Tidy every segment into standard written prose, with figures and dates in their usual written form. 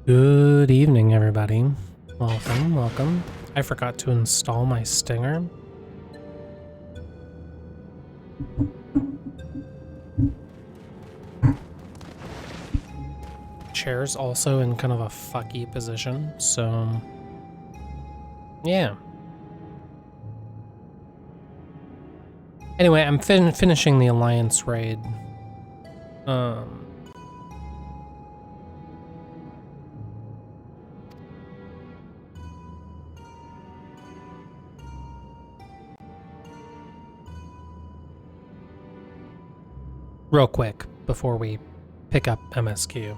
Good evening, everybody. Welcome, welcome. I forgot to install my stinger. Chair's also in kind of a fucky position, so yeah. Anyway, I'm finishing the Alliance raid. Real quick before we pick up MSQ.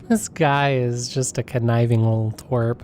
This guy is just a conniving little twerp.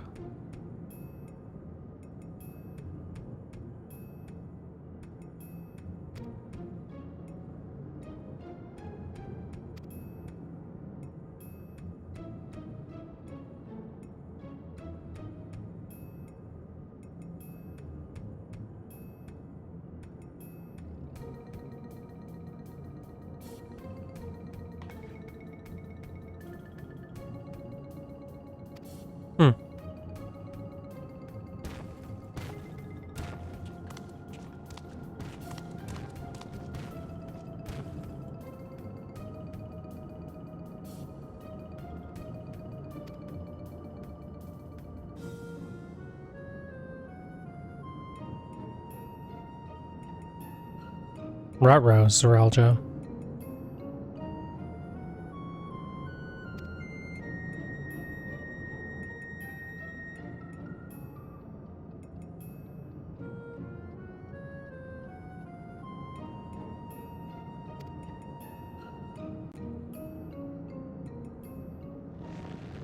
Ruh-roh, Zeralja.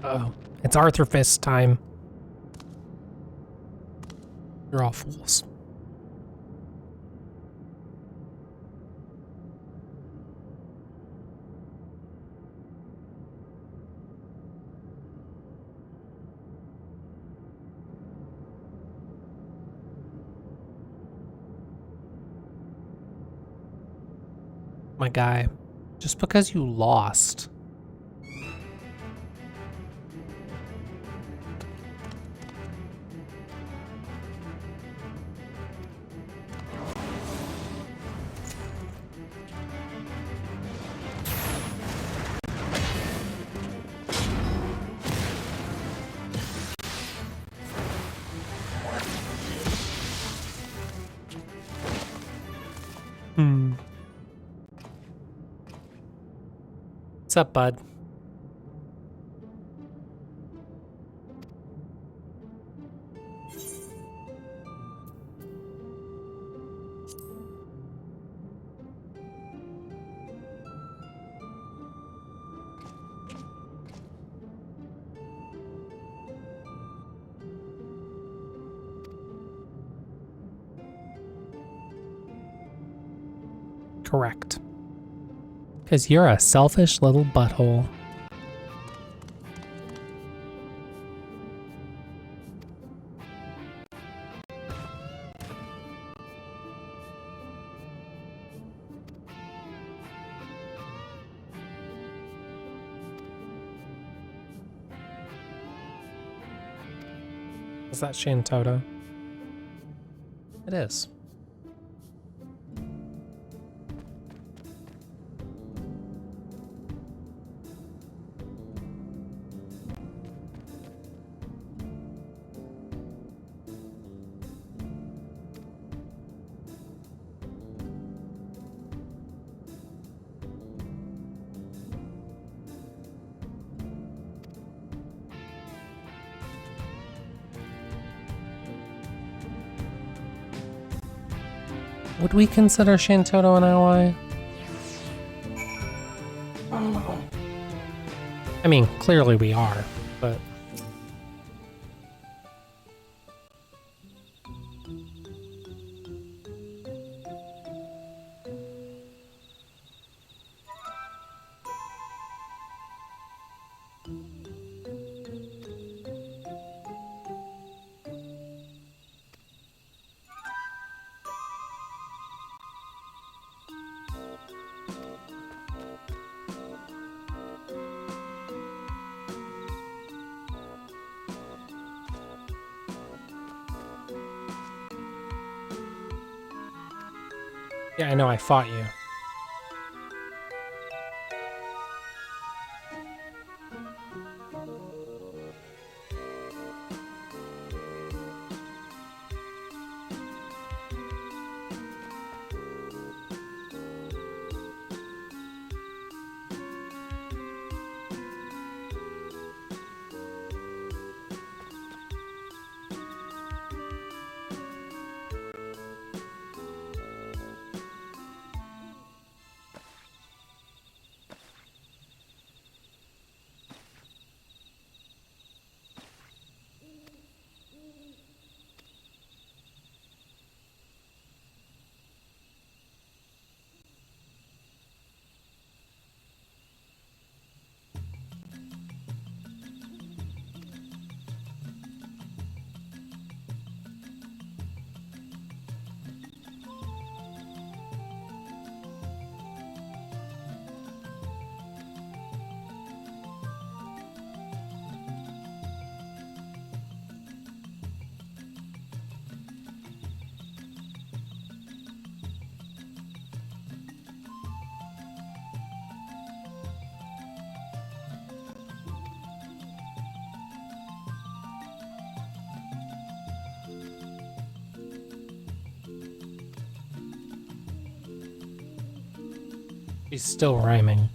Uh-oh. It's Arthur Fist time. You're all fools. My guy, just because you lost. What's up, bud? Correct. Because you're a selfish little butthole. Is that Shantota? It is. Would we consider Shantota an ally? I mean, clearly we are, but... Yeah, I know I fought you. She's still rhyming.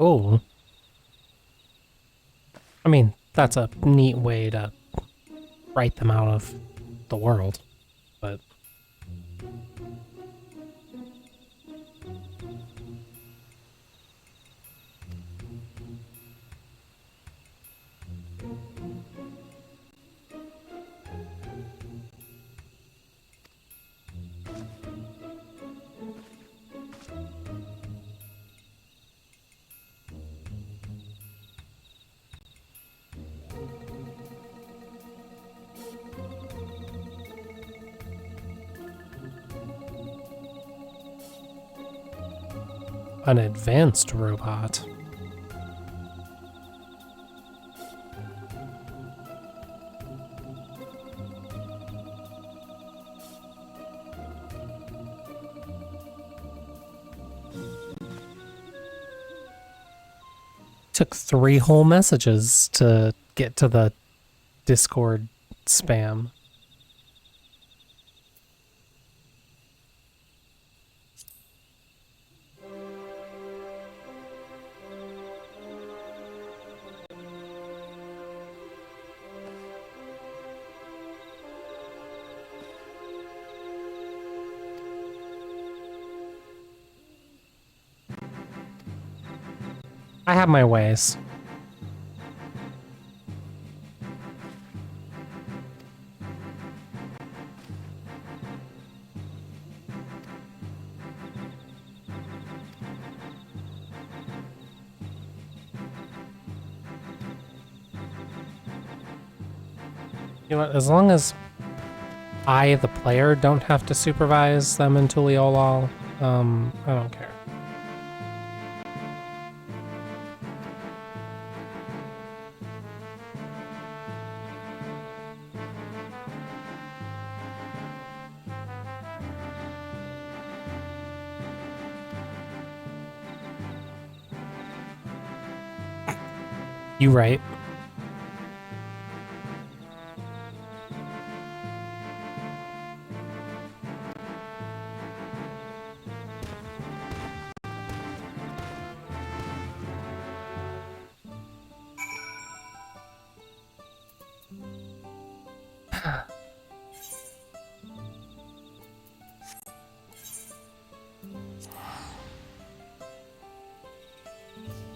Oh. I mean, that's a neat way to write them out of the world, but... An advanced robot. Took 3 whole messages to get to the Discord spam. I have my ways. You know what, as long as I, the player, don't have to supervise them in Tuliolol, I don't care. You right.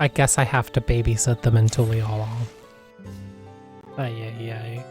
I guess I have to babysit them until we all. Ay, ay, ay.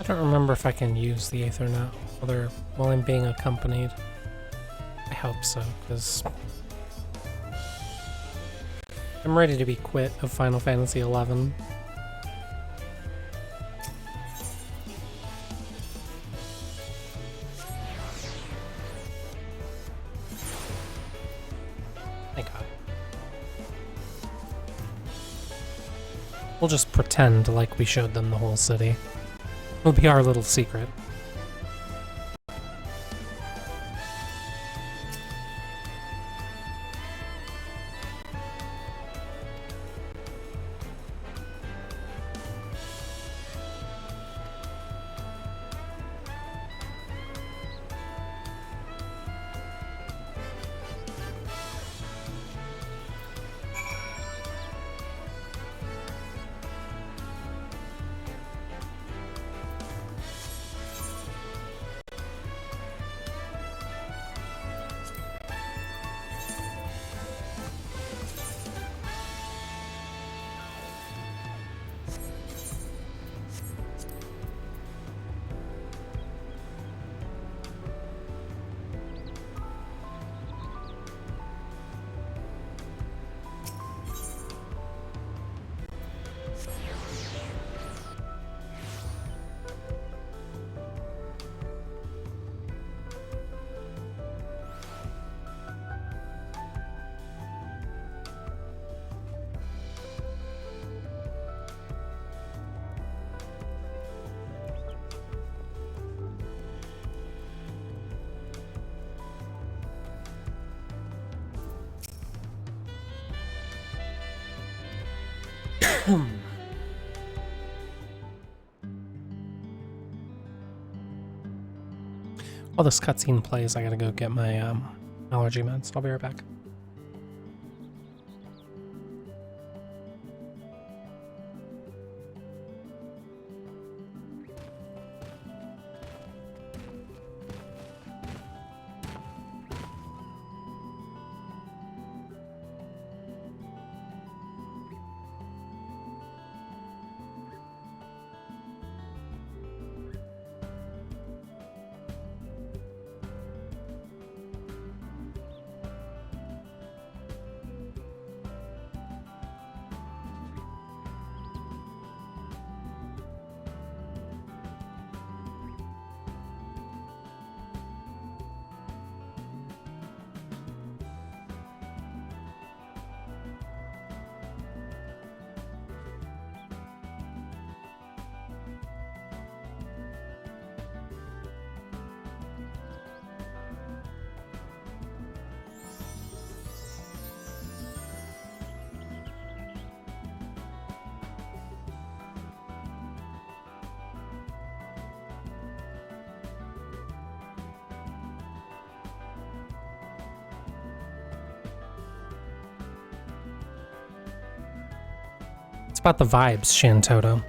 I don't remember if I can use the Aethernet while I'm being accompanied. I hope so, because I'm ready to be quit of Final Fantasy XI. Thank God. We'll just pretend like we showed them the whole city. It'll be our little secret. While this cutscene plays, I gotta go get my allergy meds. I'll be right back. It's about the vibes, Shantoto.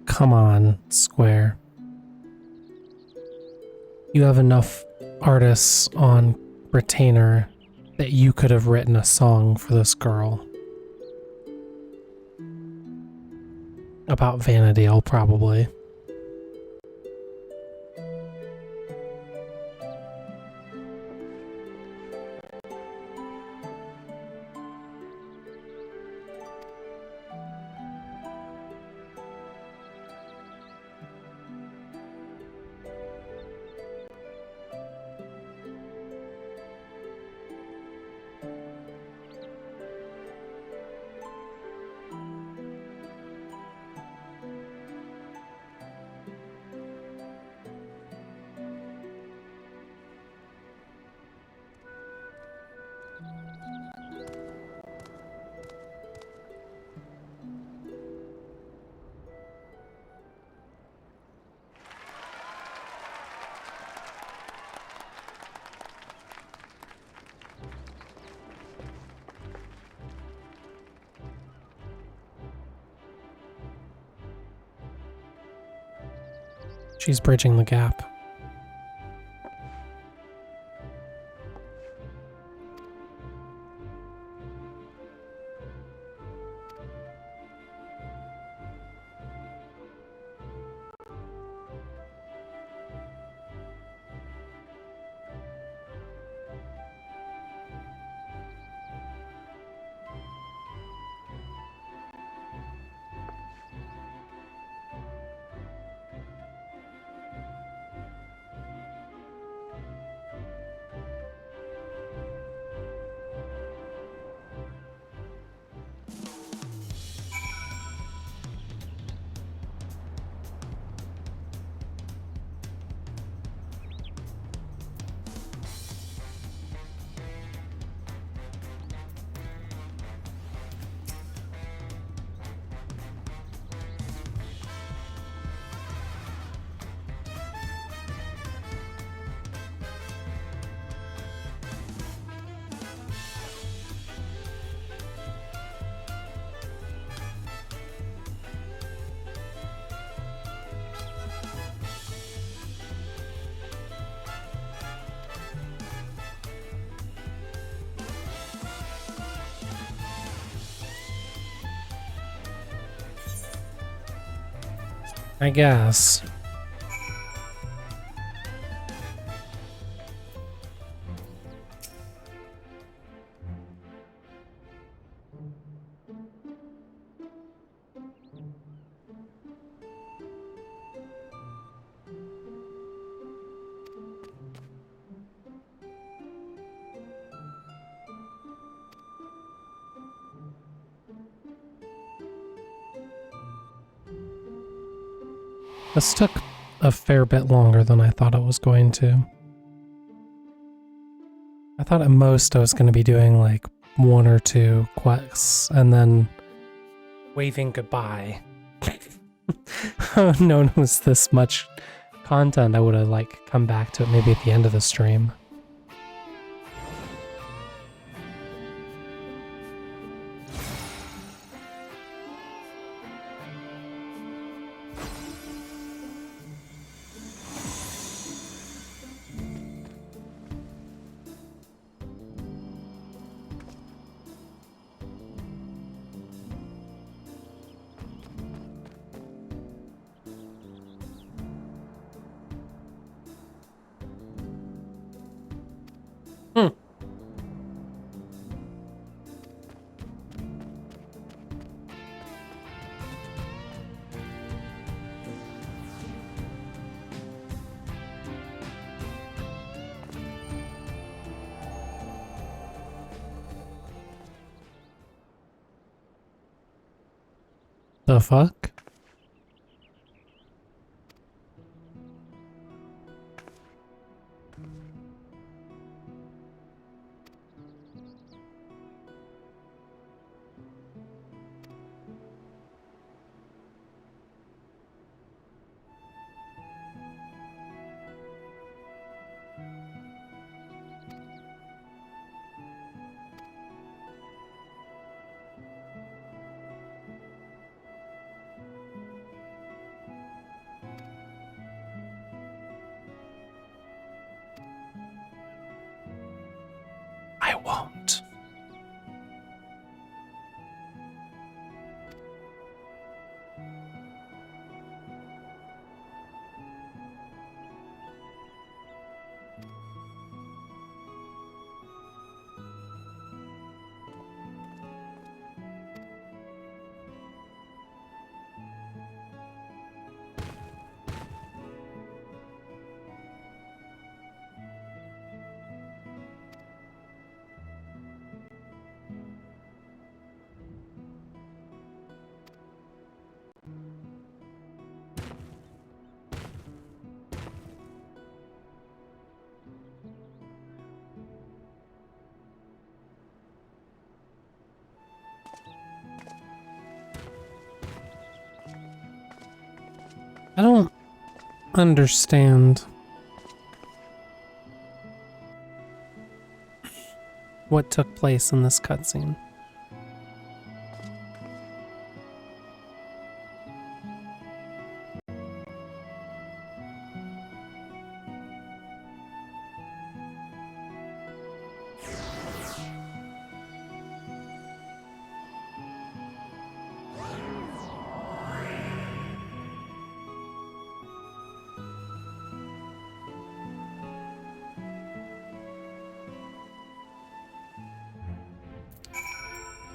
Come on, Square. You have enough artists on retainer that you could have written a song for this girl. About Vanadale, probably. She's bridging the gap. I guess. This took a fair bit longer than I thought it was going to. I thought at most I was going to be doing like 1 or 2 quests and then waving goodbye. Oh, no one was this much content. I would have like come back to it maybe at the end of the stream. The fuck? I won't. I don't understand what took place in this cutscene.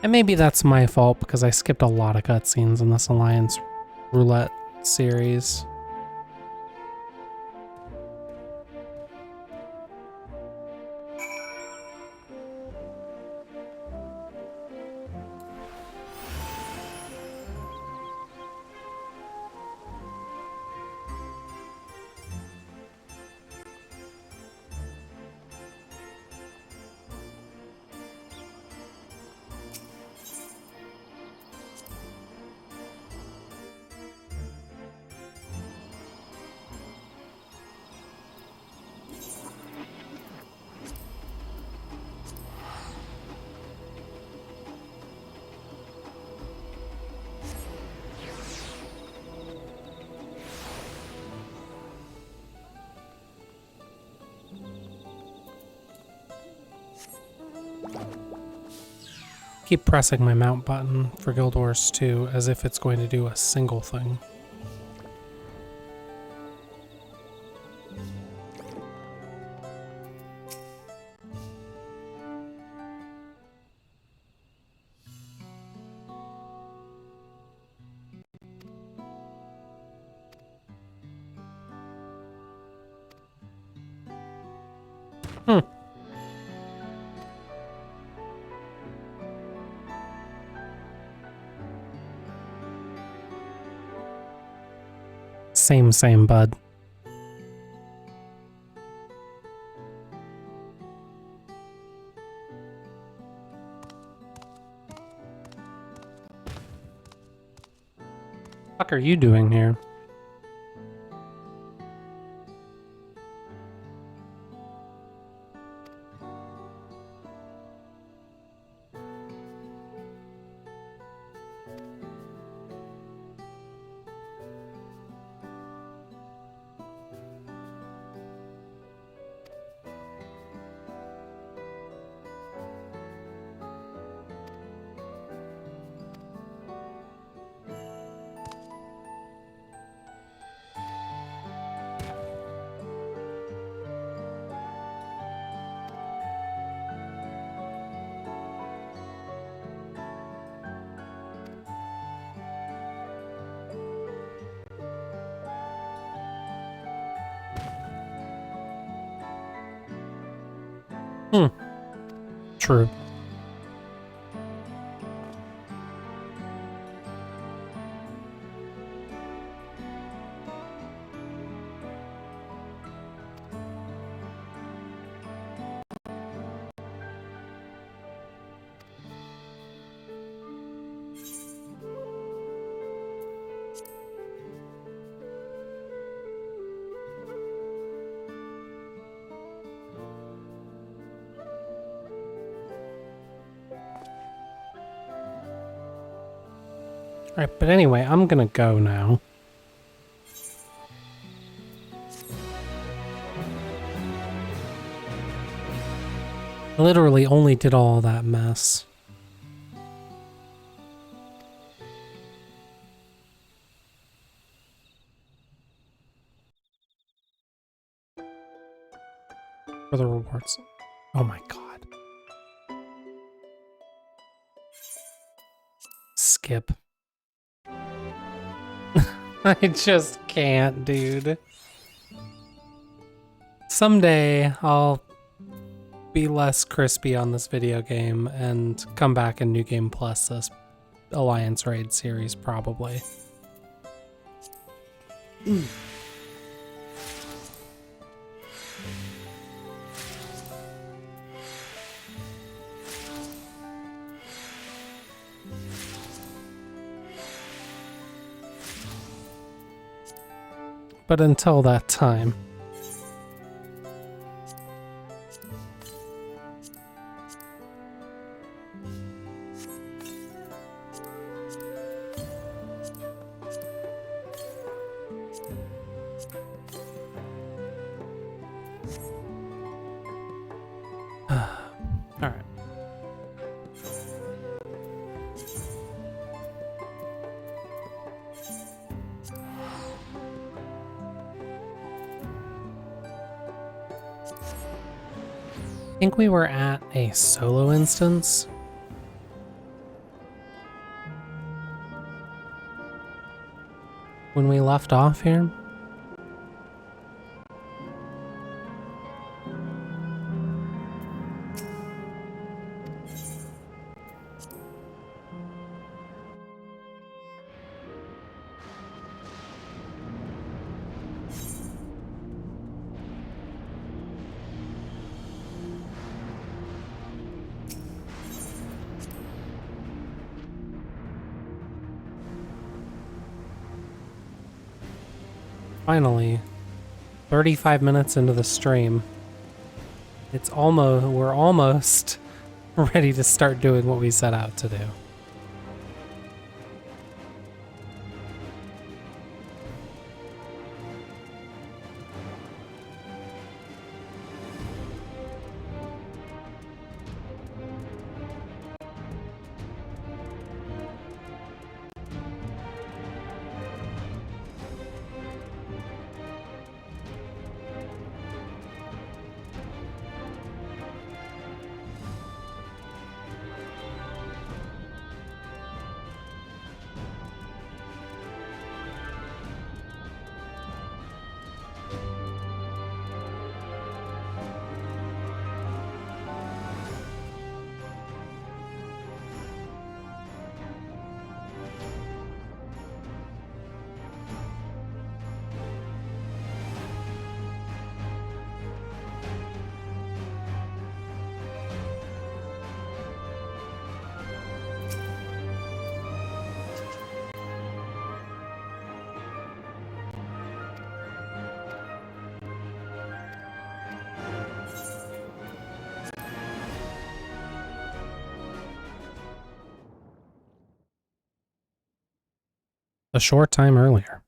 And maybe that's my fault because I skipped a lot of cutscenes in this Alliance Roulette series. Keep pressing my mount button for Guild Wars 2 as if it's going to do a single thing. Hmm. Same, bud. What are you doing here? True. Alright, but anyway, I'm gonna go now. I literally only did all that mess. For the rewards. Oh my god. Skip. I just can't, dude. Someday I'll be less crispy on this video game and come back in New Game Plus this Alliance Raid series, probably. But until that time... Alright. I think we were at a solo instance. when we left off here? Finally, 35 minutes into the stream. We're almost ready to start doing what we set out to do. A short time earlier.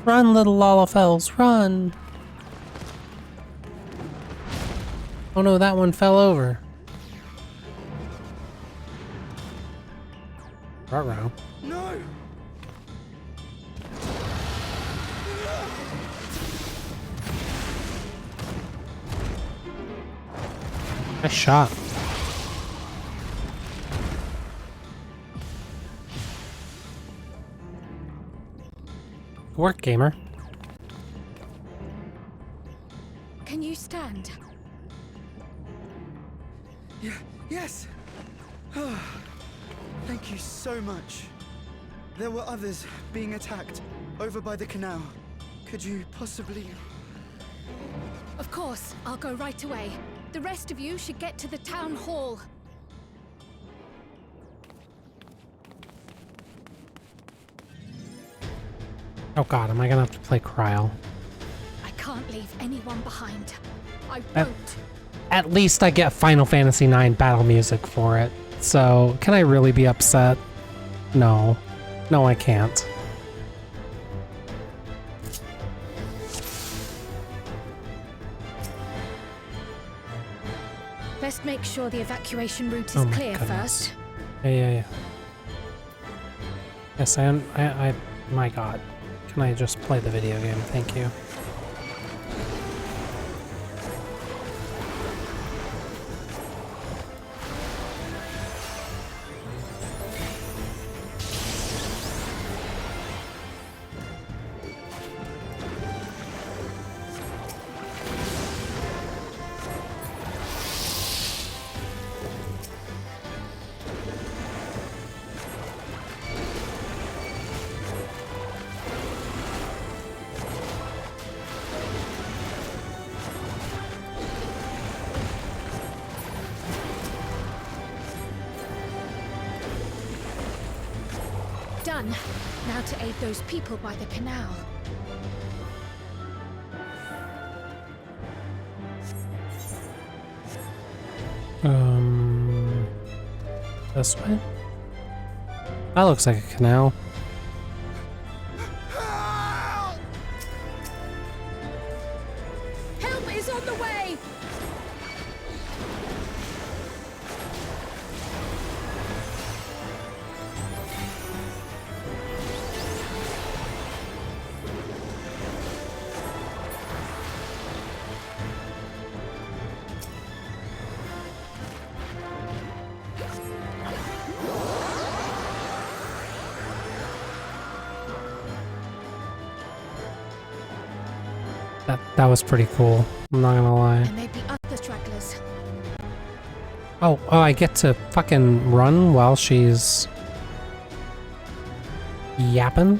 Run, little Lalafels, run! Oh no, that one fell over. Ruh-roh. No! Nice shot. Good work, gamer. Can you stand? Yeah, yes! Thank you so much. There were others being attacked over by the canal. Could you possibly... Of course, I'll go right away. The rest of you should get to the town hall. Oh god, am I gonna have to play Cryle? I can't leave anyone behind. I won't. At least I get Final Fantasy IX battle music for it. So, can I really be upset? No. No, I can't. Best make sure the evacuation route is Oh my clear goodness. first. Yeah. Yes, I my god. Can I just play the video game? Thank you. Done. Now to aid those people by the canal. This way? That looks like a canal. Help is on the way! That was pretty cool. I'm not gonna lie. There may be other stragglers. Oh, I get to fucking run while she's yapping?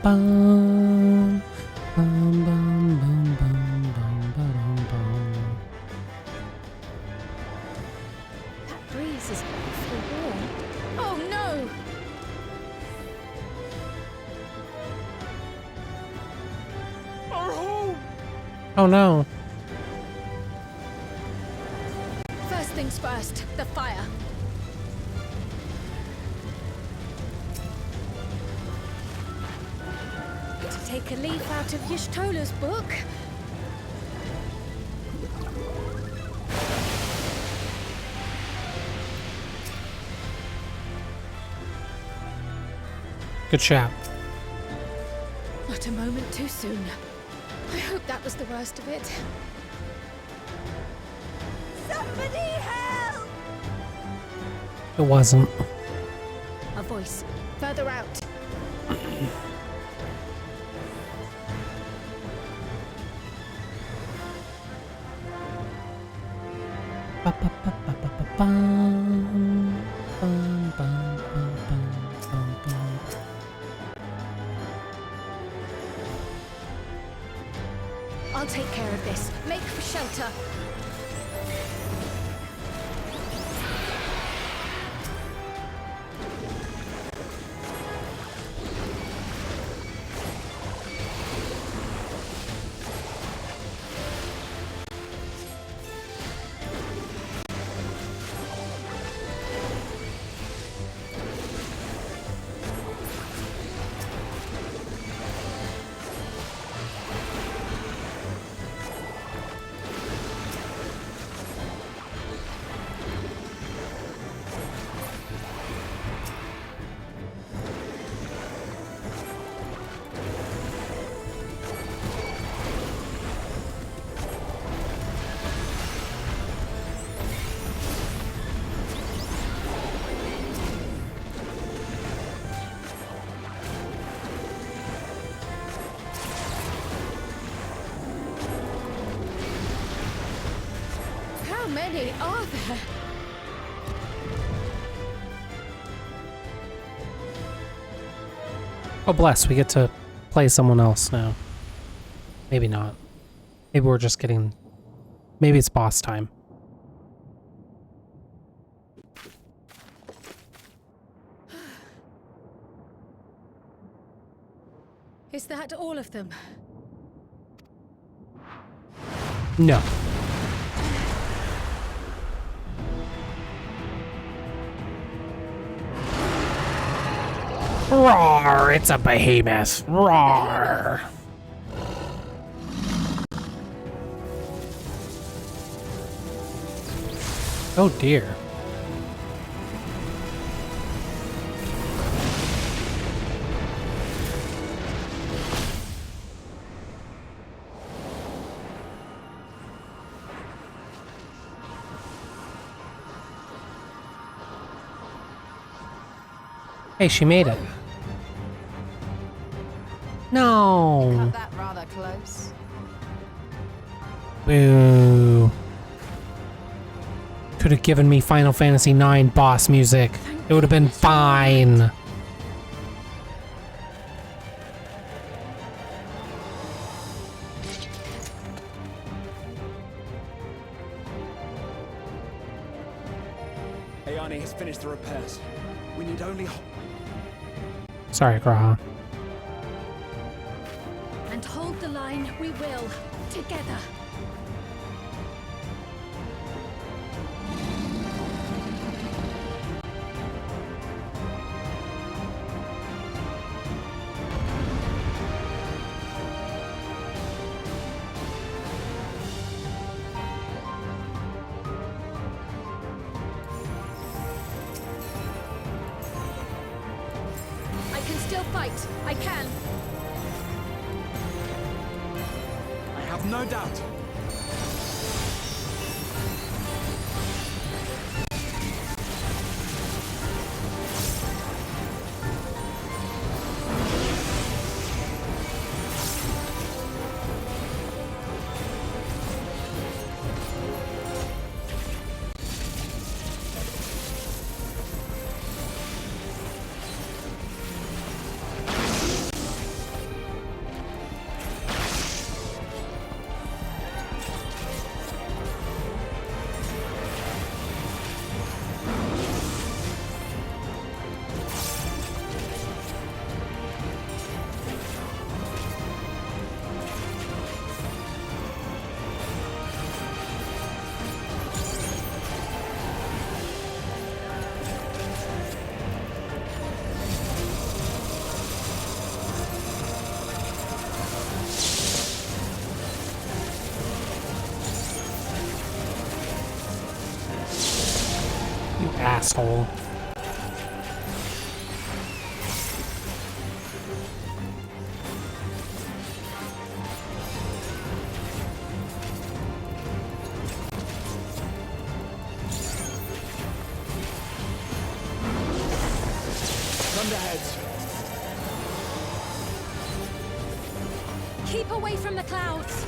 Bum, bum, bum, bum, bum, bum, bum, bum. That breeze is awfully warm. Oh no! Oh no. First things first, the fire. To take a leaf out of Y'shtola's book. Good shot. Not a moment too soon. I hope that was the worst of it. Somebody help! It wasn't. A voice further out. Ba, ba, ba, ba, ba, ba, bum, bum, bum, bum, bum, bum. I'll take care of this. Make for shelter. How many are there? Oh, bless. We get to play someone else now. Maybe not. Maybe we're just getting... Maybe it's boss time. Is that all of them? No. Roar! It's a behemoth. Roar! Oh dear. Hey, she made it. No. Cut that rather close. Boo. Could have given me Final Fantasy IX boss music. It would have been fine. Ayane has finished the repairs. We need only... Sorry, Graha. hold the line, we will. Together. I can still fight. I can. I have no doubt. You asshole. Thunderheads. Keep away from the clouds.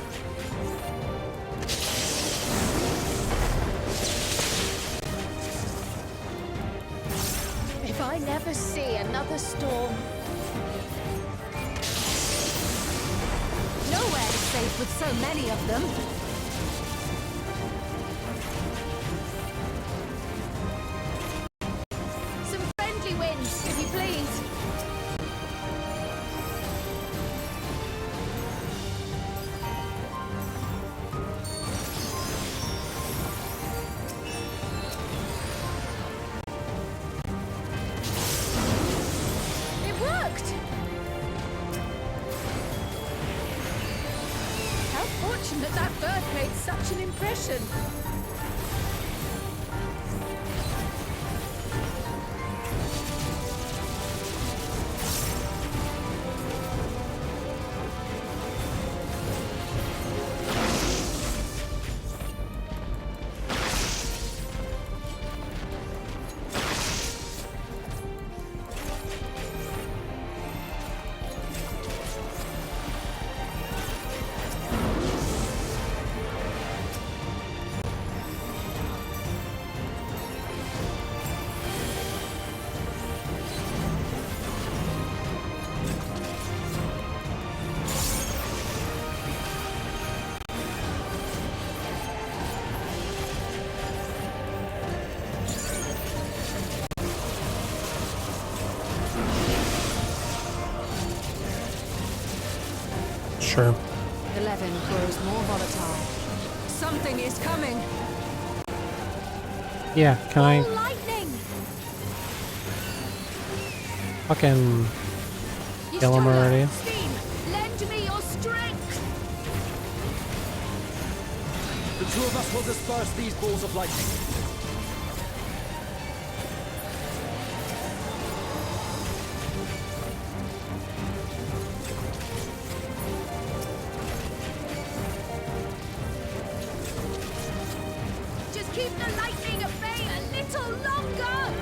If I never see another storm. Nowhere is safe with so many of them. Some friendly winds, if you please. It worked! How fortunate that bird made such an impression. Sure. 11 grows more volatile. Something is coming. Yeah, can I Lightning! fucking kill him Destroyer, already? Steam, lend me your strength! The two of us will disperse these balls of lightning. Just keep the lightning at bay a little longer!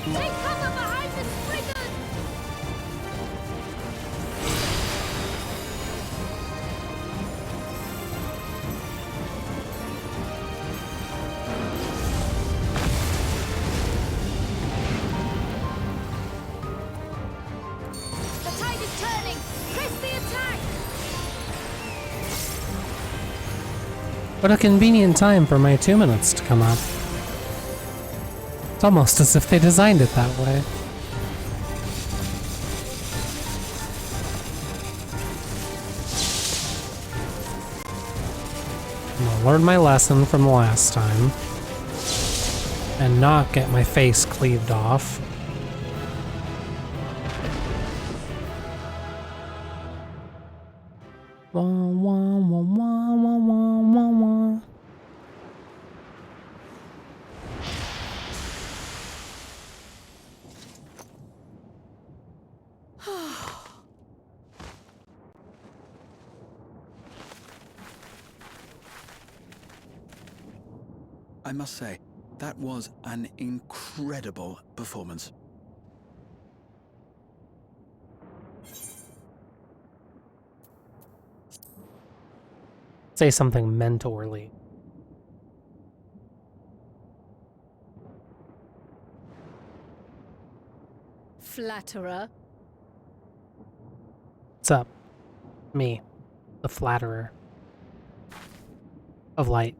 Take cover behind the Spriggan! The tide is turning! Press the attack! What a convenient time for my 2 minutes to come up. It's almost as if they designed it that way. I'm gonna learn my lesson from the last time and not get my face cleaved off. Wah, wah, wah, wah, wah, wah, wah, wah. I must say, that was an incredible performance. Say something mentorly. Flatterer. What's up? Me, the flatterer of light.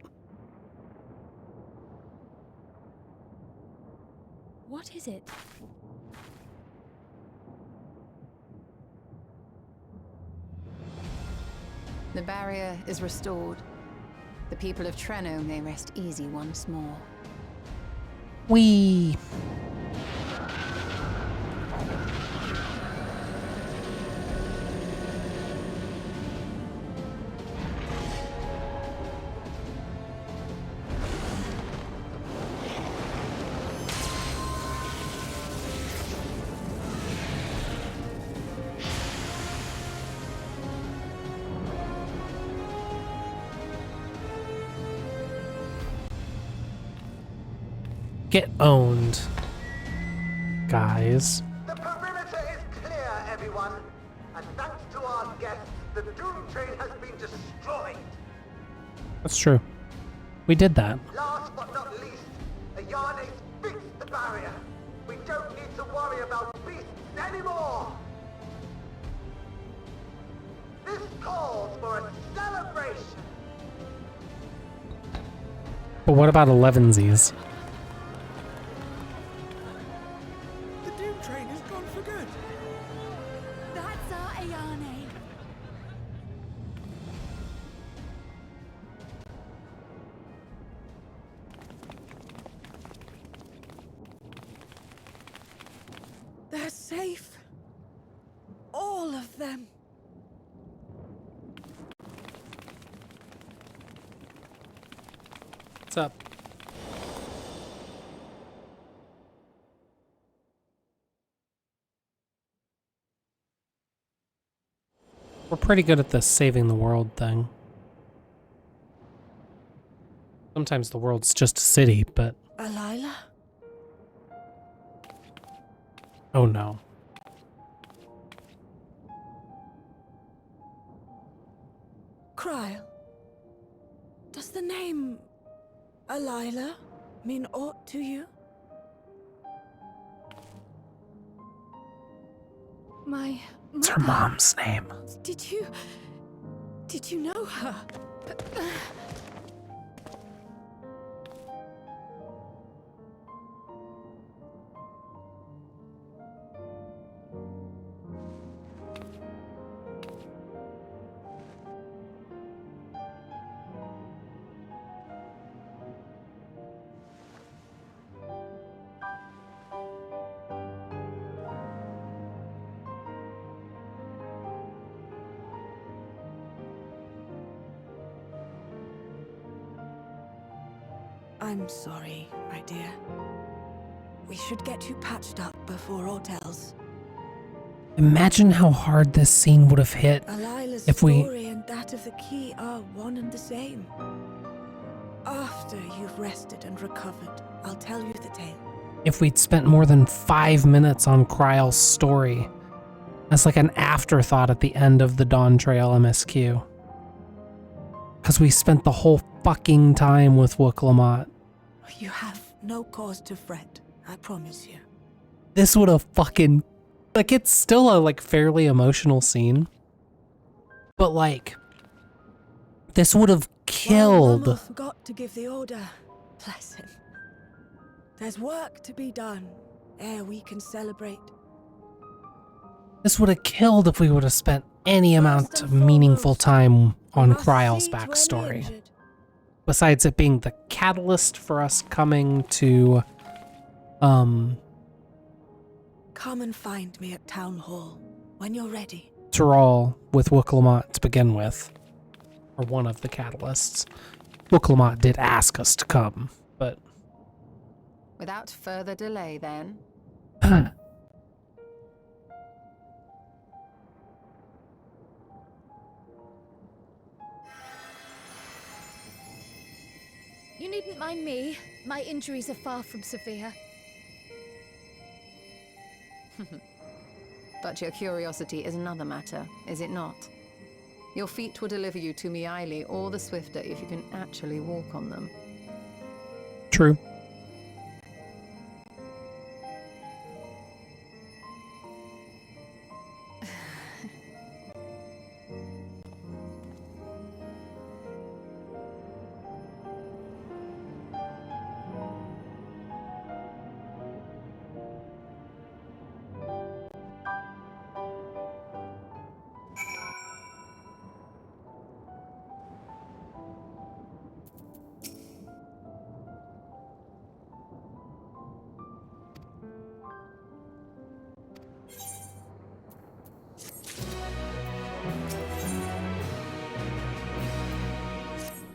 What is it? The barrier is restored. The people of Treno may rest easy once more. Wee. Get owned, guys. The perimeter is clear, everyone. And thanks to our guests, the Doom Train has been destroyed. That's true. We did that. Last but not least, Ayane fixed the barrier. We don't need to worry about beasts anymore. This calls for a celebration. But what about 11sies? The Doom Train is gone for good. That's our Ayane. They're safe. All of them. What's up? We're pretty good at this saving the world thing. Sometimes the world's just a city, but Alila? oh no. Kryl. Does the name Alila mean aught to you? My It's her mom's name. Did you know her? I'm sorry, my dear. We should get you patched up before aught else. Imagine how hard this scene would have hit Alila's if we... story and that of the key are one and the same. After you've rested and recovered, I'll tell you the tale. if we'd spent more than 5 minutes on Kryl's story as like an afterthought at the end of the Dawn Trail MSQ. Because we spent the whole fucking time with Wook Lamont. You have no cause to fret, I promise you. This would have fucking... Like, it's still a, like, fairly emotional scene. But, like... This would have killed... Mama forgot to give the order. Bless him. There's work to be done, ere we can celebrate. This would have killed if we would have spent any amount of meaningful time on Kryl's backstory. besides it being the catalyst for us coming to, Come and find me at Town Hall when you're ready. Tyrol with Wooklamot to begin with, or one of the catalysts. Wooklamot did ask us to come, but Without further delay, then. You needn't mind me. My injuries are far from severe. But your curiosity is another matter, is it not? Your feet will deliver you to Meili all the swifter if you can actually walk on them. true.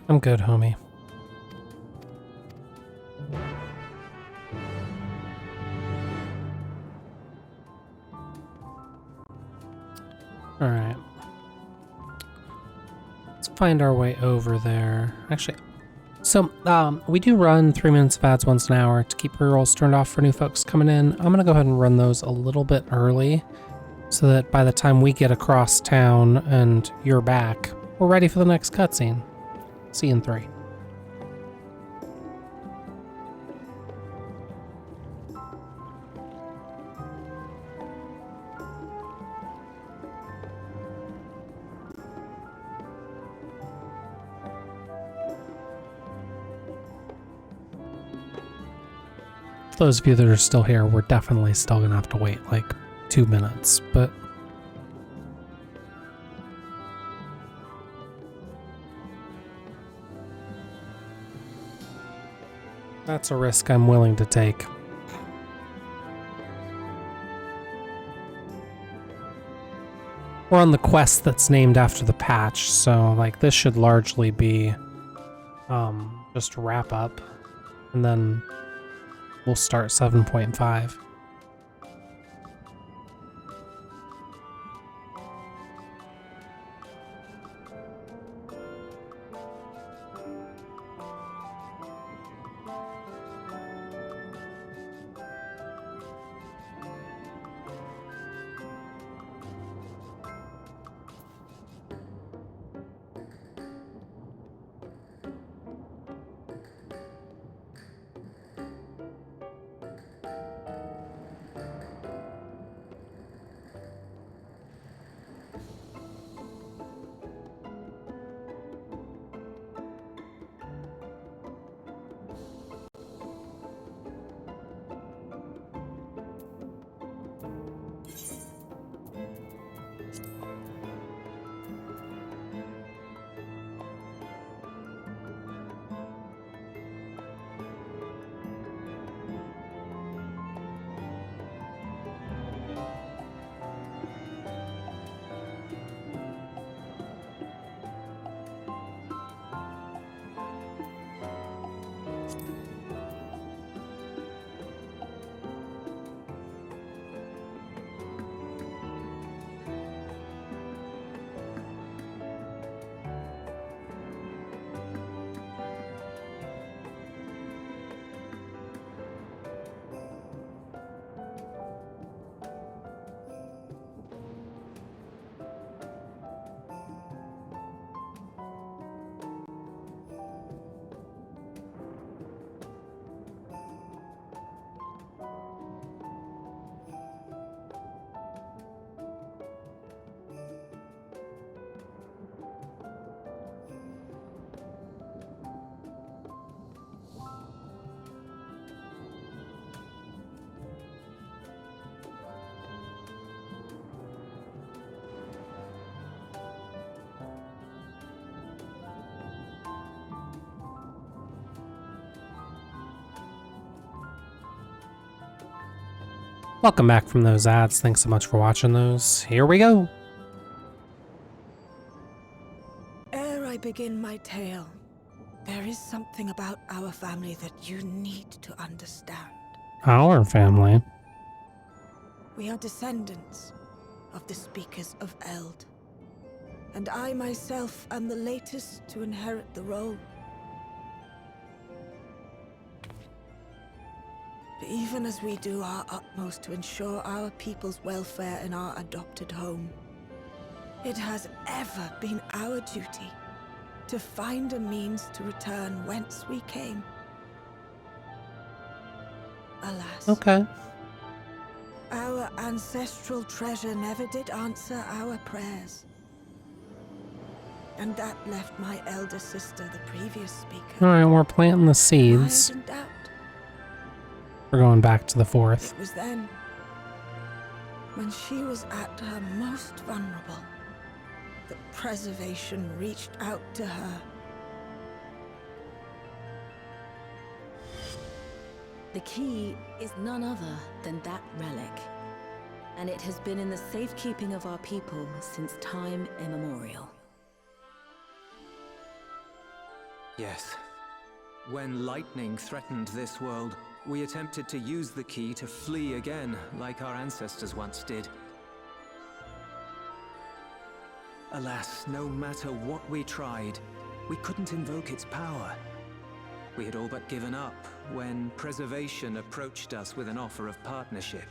I'm good, homie. Alright. Let's find our way over there. Actually, so, we do run 3 minutes of ads once an hour to keep rerolls turned off for new folks coming in. I'm gonna go ahead and run those a little bit early so that by the time we get across town and you're back, we're ready for the next cutscene. See you in 3. For those of you that are still here, we're definitely still gonna have to wait like 2 minutes, but that's a risk I'm willing to take. We're on the quest that's named after the patch, so like this should largely be just wrap up, and then we'll start 7.5. Welcome back from those ads. Thanks so much for watching those. Here we go. Ere I begin my tale, there is something about our family that you need to understand. Our family. We are descendants of the Speakers of Eld, and I myself am the latest to inherit the role. But even as we do our utmost to ensure our people's welfare in our adopted home, it has ever been our duty to find a means to return whence we came. Alas. Okay. Our ancestral treasure never did answer our prayers. And that left my elder sister, the previous speaker, Alright, we're planting the seeds. mired in doubt. We're going back to the 4th. It was then, when she was at her most vulnerable, that preservation reached out to her. The key is none other than that relic, and it has been in the safekeeping of our people since time immemorial. Yes. When lightning threatened this world, we attempted to use the key to flee again, like our ancestors once did. Alas, no matter what we tried, we couldn't invoke its power. We had all but given up when Preservation approached us with an offer of partnership.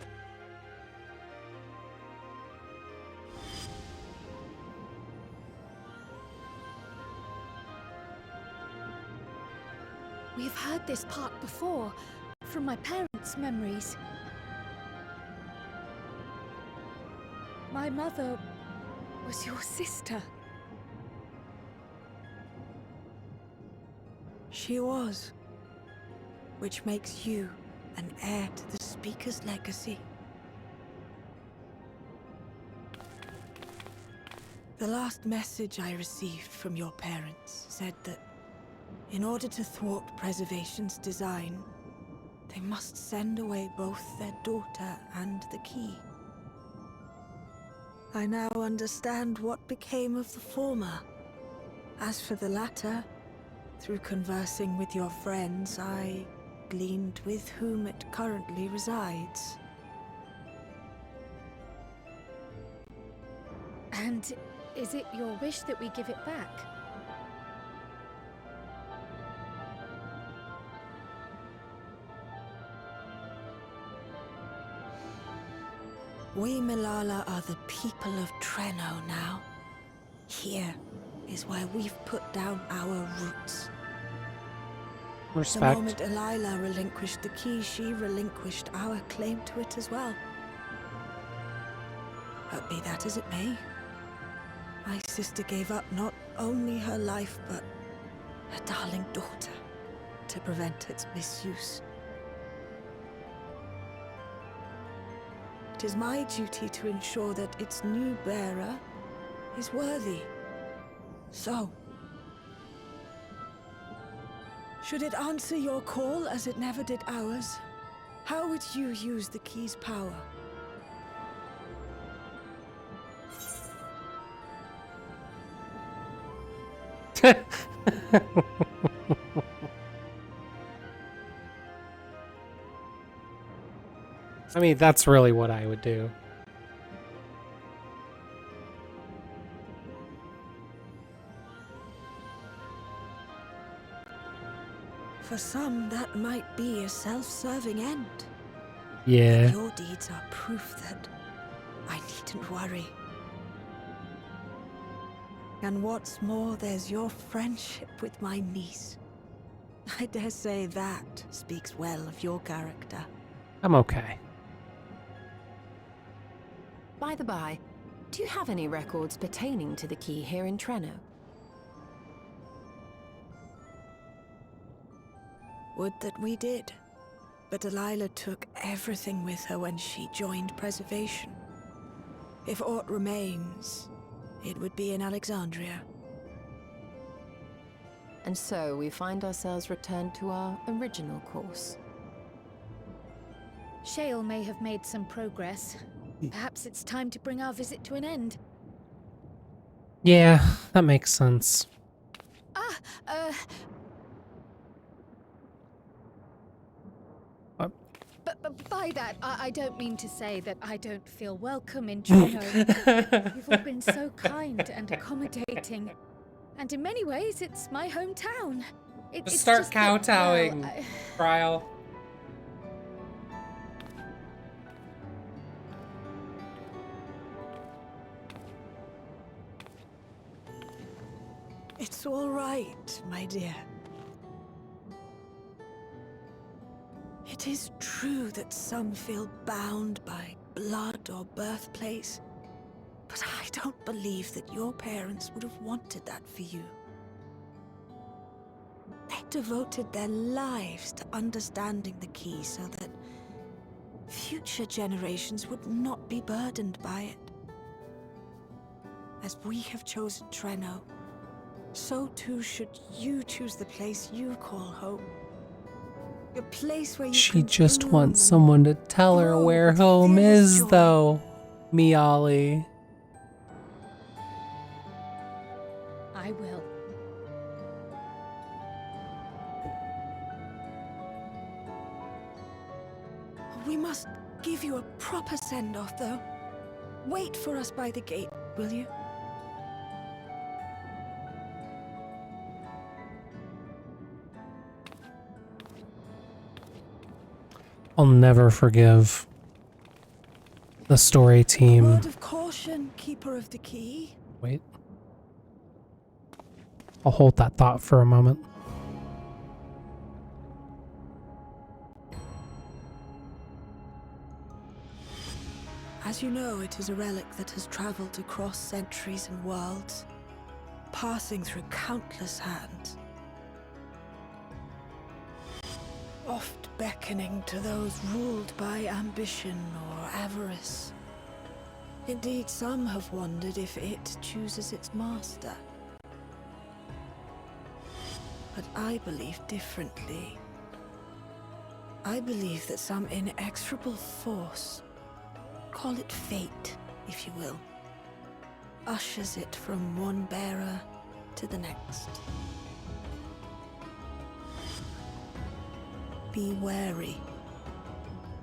We've heard this part before, from my parents' memories. My mother was your sister. She was, which makes you an heir to the Speaker's legacy. The last message I received from your parents said that in order to thwart Preservation's design, they must send away both their daughter and the key. I now understand what became of the former. As for the latter, through conversing with your friends, I gleaned with whom it currently resides. And is it your wish that we give it back? We Milala are the people of Treno now. Here is where we've put down our roots. The Respect. moment Elila relinquished the key, she relinquished our claim to it as well. But be that as it may, my sister gave up not only her life, but her darling daughter, to prevent its misuse. It is my duty to ensure that its new bearer is worthy. So, should it answer your call as it never did ours, how would you use the key's power? I mean, that's really what I would do. For some, that might be a self-serving end. Yeah. Your deeds are proof that I needn't worry. And what's more, there's your friendship with my niece. I dare say that speaks well of your character. I'm okay. By the by, do you have any records pertaining to the key here in Treno? Would that we did. But Delilah took everything with her when she joined Preservation. If aught remains, it would be in Alexandria. And so we find ourselves returned to our original course. Shale may have made some progress. Perhaps it's time to bring our visit to an end. Yeah, that makes sense. But by that, I don't mean to say that I don't feel welcome in Trino. You've all been so kind and accommodating. And in many ways, it's my hometown. It's Start just that, kowtowing, well, Trial. It's all right, my dear. It is true that some feel bound by blood or birthplace, but I don't believe that your parents would have wanted that for you. They devoted their lives to understanding the key so that future generations would not be burdened by it. As we have chosen Treno, so too should you choose the place you call home. A place where you She can just bloom wants and someone to tell her grow where with home fearless is, joy. though. Miali. I will. We must give you a proper send-off, though. Wait for us by the gate, will you? I'll never forgive the story team. Word of caution, keeper of the key. Wait. I'll hold that thought for a moment. As you know, it is a relic that has traveled across centuries and worlds, passing through countless hands. Oft beckoning to those ruled by ambition or avarice. Indeed, some have wondered if it chooses its master. But I believe differently. I believe that some inexorable force, call it fate, if you will, ushers it from one bearer to the next. Be wary,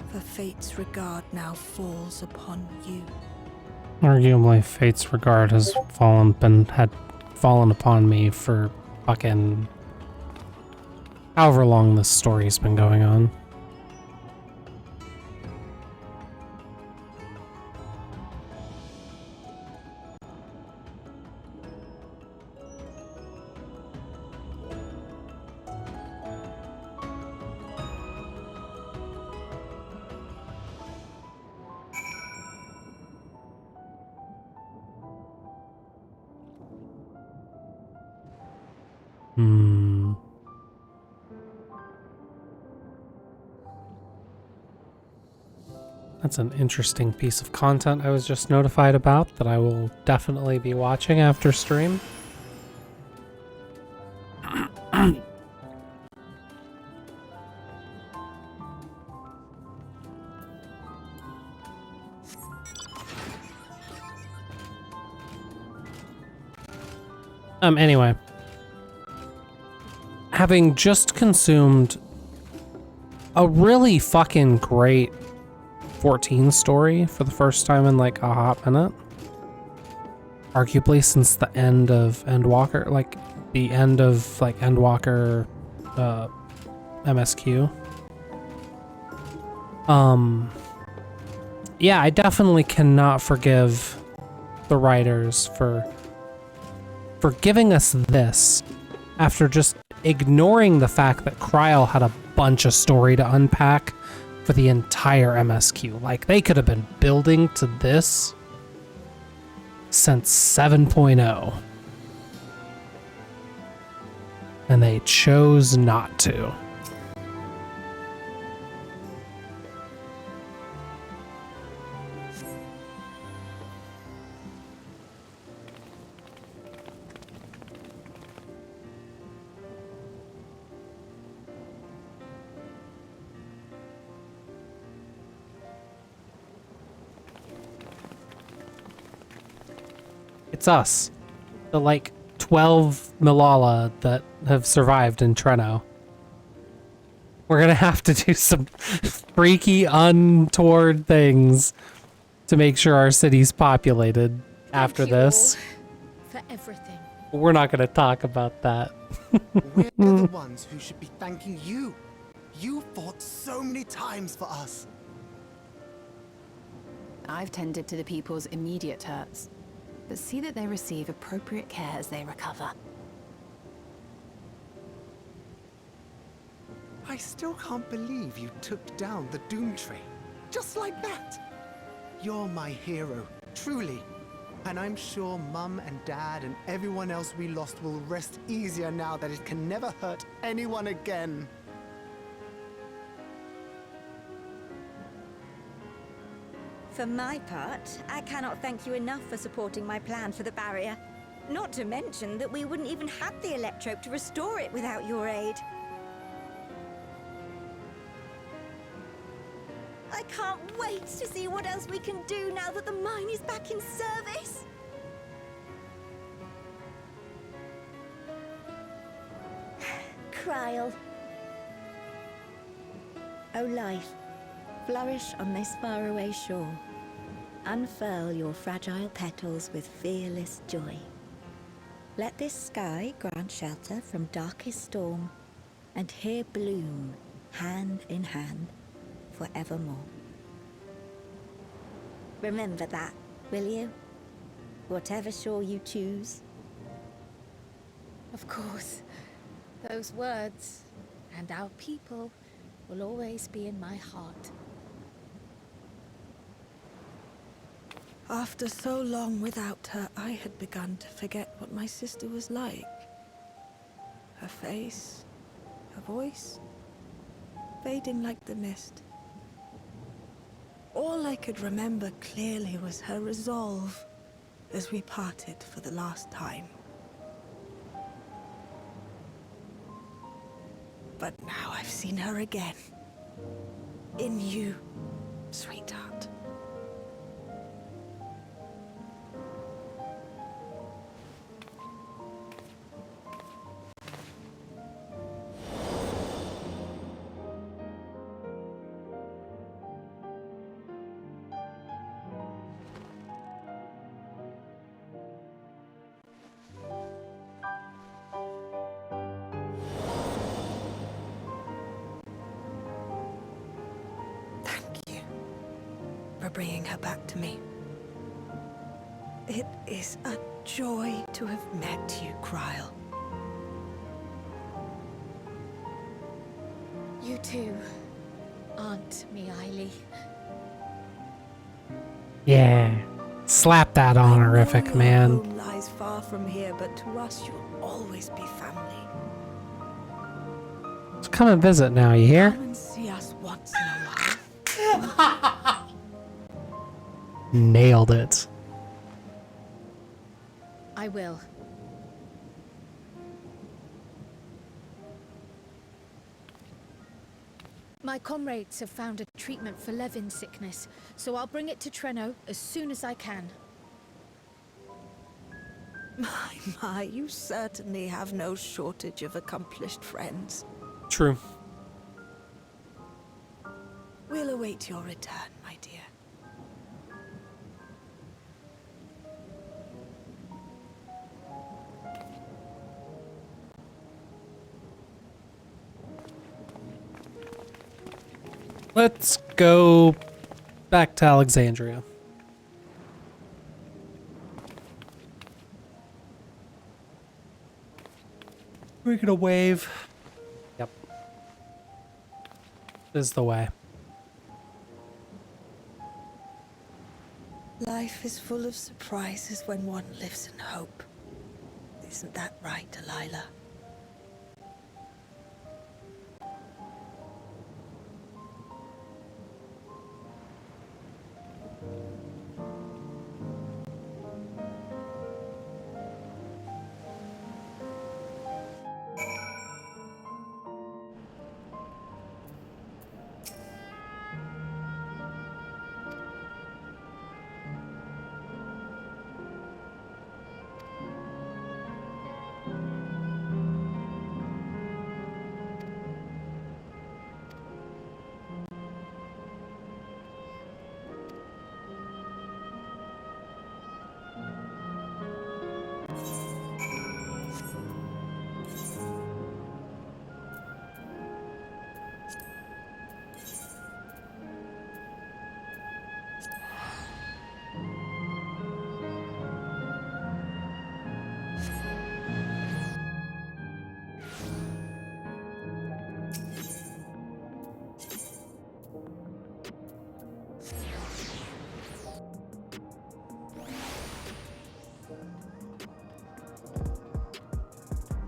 for fate's regard now falls upon you. Arguably, fate's regard has had fallen upon me for fucking however long this story's been going on. That's an interesting piece of content I was just notified about that I will definitely be watching after stream. Anyway. Having just consumed a really fucking great 14 story for the first time in like a hot minute. Arguably since the end of Endwalker, like the end of like Endwalker MSQ. Yeah, I definitely cannot forgive the writers for giving us this after just ignoring the fact that Kryl had a bunch of story to unpack for the entire MSQ. Like, they could have been building to this since 7.0. And they chose not to. It's us. The, like, 12 Malala that have survived in Treno. We're gonna have to do some freaky, untoward things to make sure our city's populated after Thank you this. all for everything. We're not gonna talk about that. We're the ones who should be thanking you. You fought so many times for us. I've tended to the people's immediate hurts, but see that they receive appropriate care as they recover. I still can't believe you took down the Doom Tree. Just like that. You're my hero, truly. And I'm sure Mum and Dad and everyone else we lost will rest easier now that it can never hurt anyone again. For my part, I cannot thank you enough for supporting my plan for the barrier. Not to mention that we wouldn't even have the electrope to restore it without your aid. I can't wait to see what else we can do now that the mine is back in service. Kryl. O life, flourish on this faraway shore. Unfurl your fragile petals with fearless joy. Let this sky grant shelter from darkest storm, and here bloom, hand in hand, forevermore. Remember that, will you? Whatever shore you choose. Of course, those words and our people will always be in my heart. After so long without her, I had begun to forget what my sister was like. Her face, her voice, fading like the mist. All I could remember clearly was her resolve as we parted for the last time. But now I've seen her again. In you, sweetheart. For bringing her back to me. It is a joy to have met you, Kryl. You too, Aunt Miaili. Yeah. Slap that honorific, man. Your home lies far from here, but to us you'll always be family. So come and visit now, you hear? Come and see us once in a while. Nailed it. I will. My comrades have found a treatment for Levin's sickness, so I'll bring it to Treno as soon as I can. My, you certainly have no shortage of accomplished friends. True. We'll await your return, my dear. Let's go back to Alexandria. We're gonna wave. Yep. This is the way. Life is full of surprises when one lives in hope. Isn't that right, Delilah?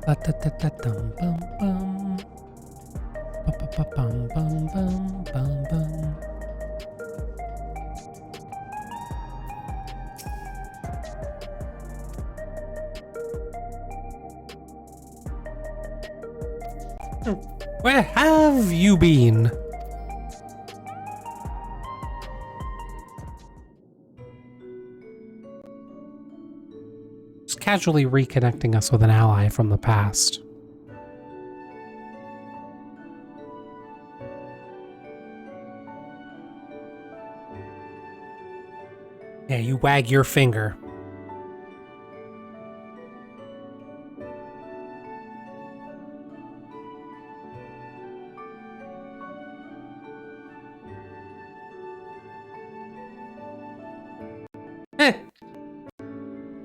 Ba-da-da-da-dum-bum-bum. Ba-ba-ba-bum-bum-bum-bum-bum. Where have you been? Just casually reconnecting us with an ally from the past. Yeah, you wag your finger.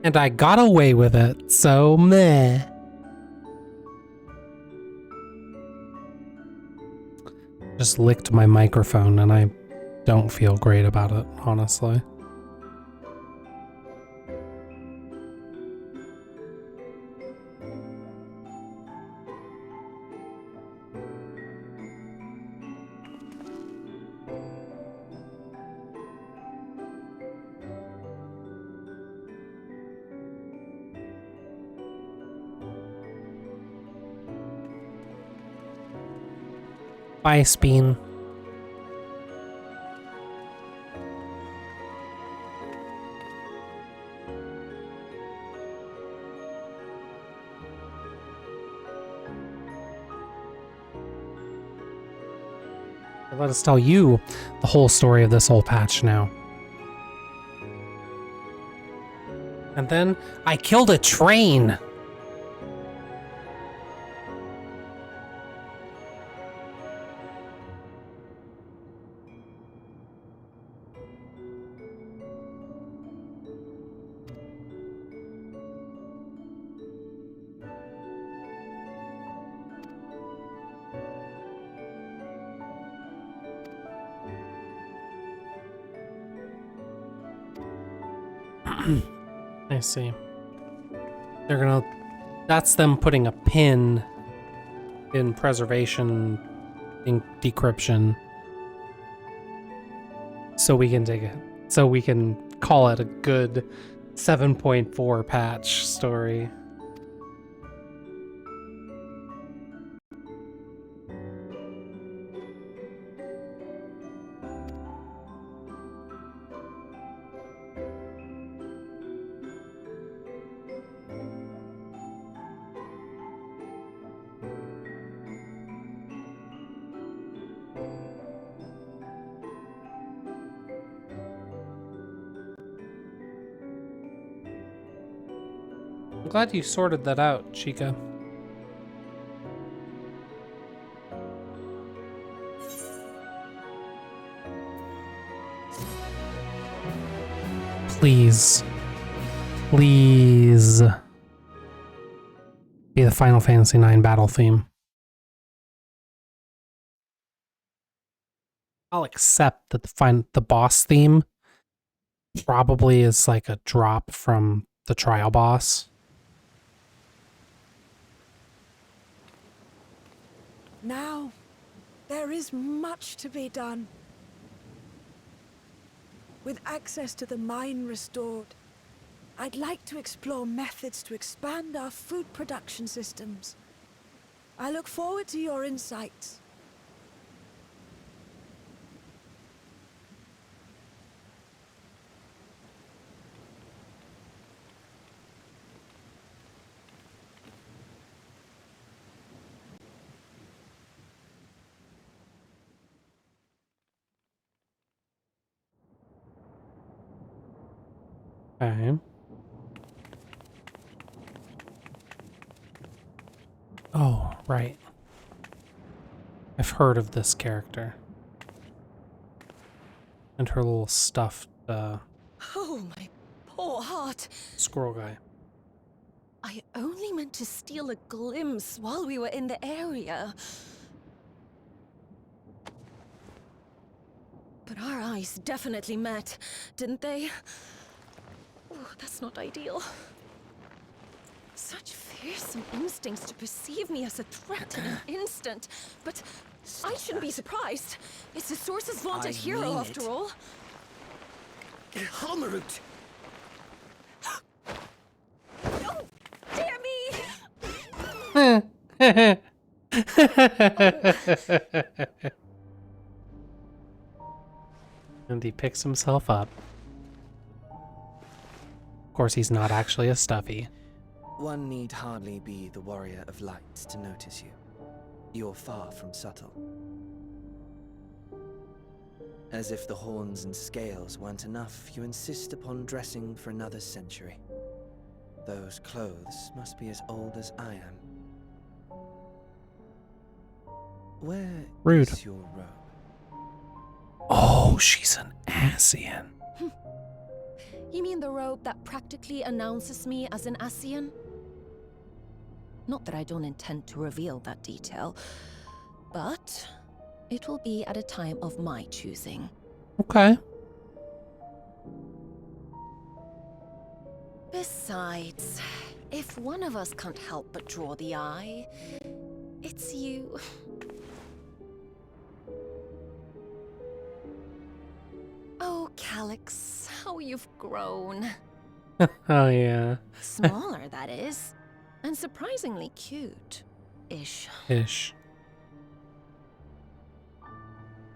And I got away with it, so meh. Just licked my microphone and I don't feel great about it, honestly. Bye, Speen. Let us tell you the whole story of this whole patch now. And then I killed a train. I see. They're gonna... That's them putting a pin in preservation, in decryption. So we can take it. So we can call it a good 7.4 patch story. I'm glad you sorted that out, Chica. Please. Please. Be the Final Fantasy IX battle theme. I'll accept that the boss theme probably is like a drop from the trial boss. Now, there is much to be done. With access to the mine restored, I'd like to explore methods to expand our food production systems. I look forward to your insights. Okay. Oh, right. I've heard of this character. And her little stuffed, Oh, my poor heart. squirrel guy. I only meant to steal a glimpse while we were in the area. But our eyes definitely met, didn't they? Oh, that's not ideal. Such fearsome instincts to perceive me as a threat in an instant. But I shouldn't be surprised. It's the Source's vaunted hero, after all. Halmarut! Oh, dear me! And he picks himself up. Of course, he's not actually a stuffy. One need hardly be the warrior of light to notice you. You're far from subtle. As if the horns and scales weren't enough, you insist upon dressing for another century. Those clothes must be as old as I am. Where is your robe? Oh, she's an Asian. You mean the robe that practically announces me as an Asian? Not that I don't intend to reveal that detail, but it will be at a time of my choosing. Okay. Besides, if one of us can't help but draw the eye, it's you. Oh, Calyx, how you've grown. Oh, yeah. Smaller, that is. And surprisingly cute-ish. Ish.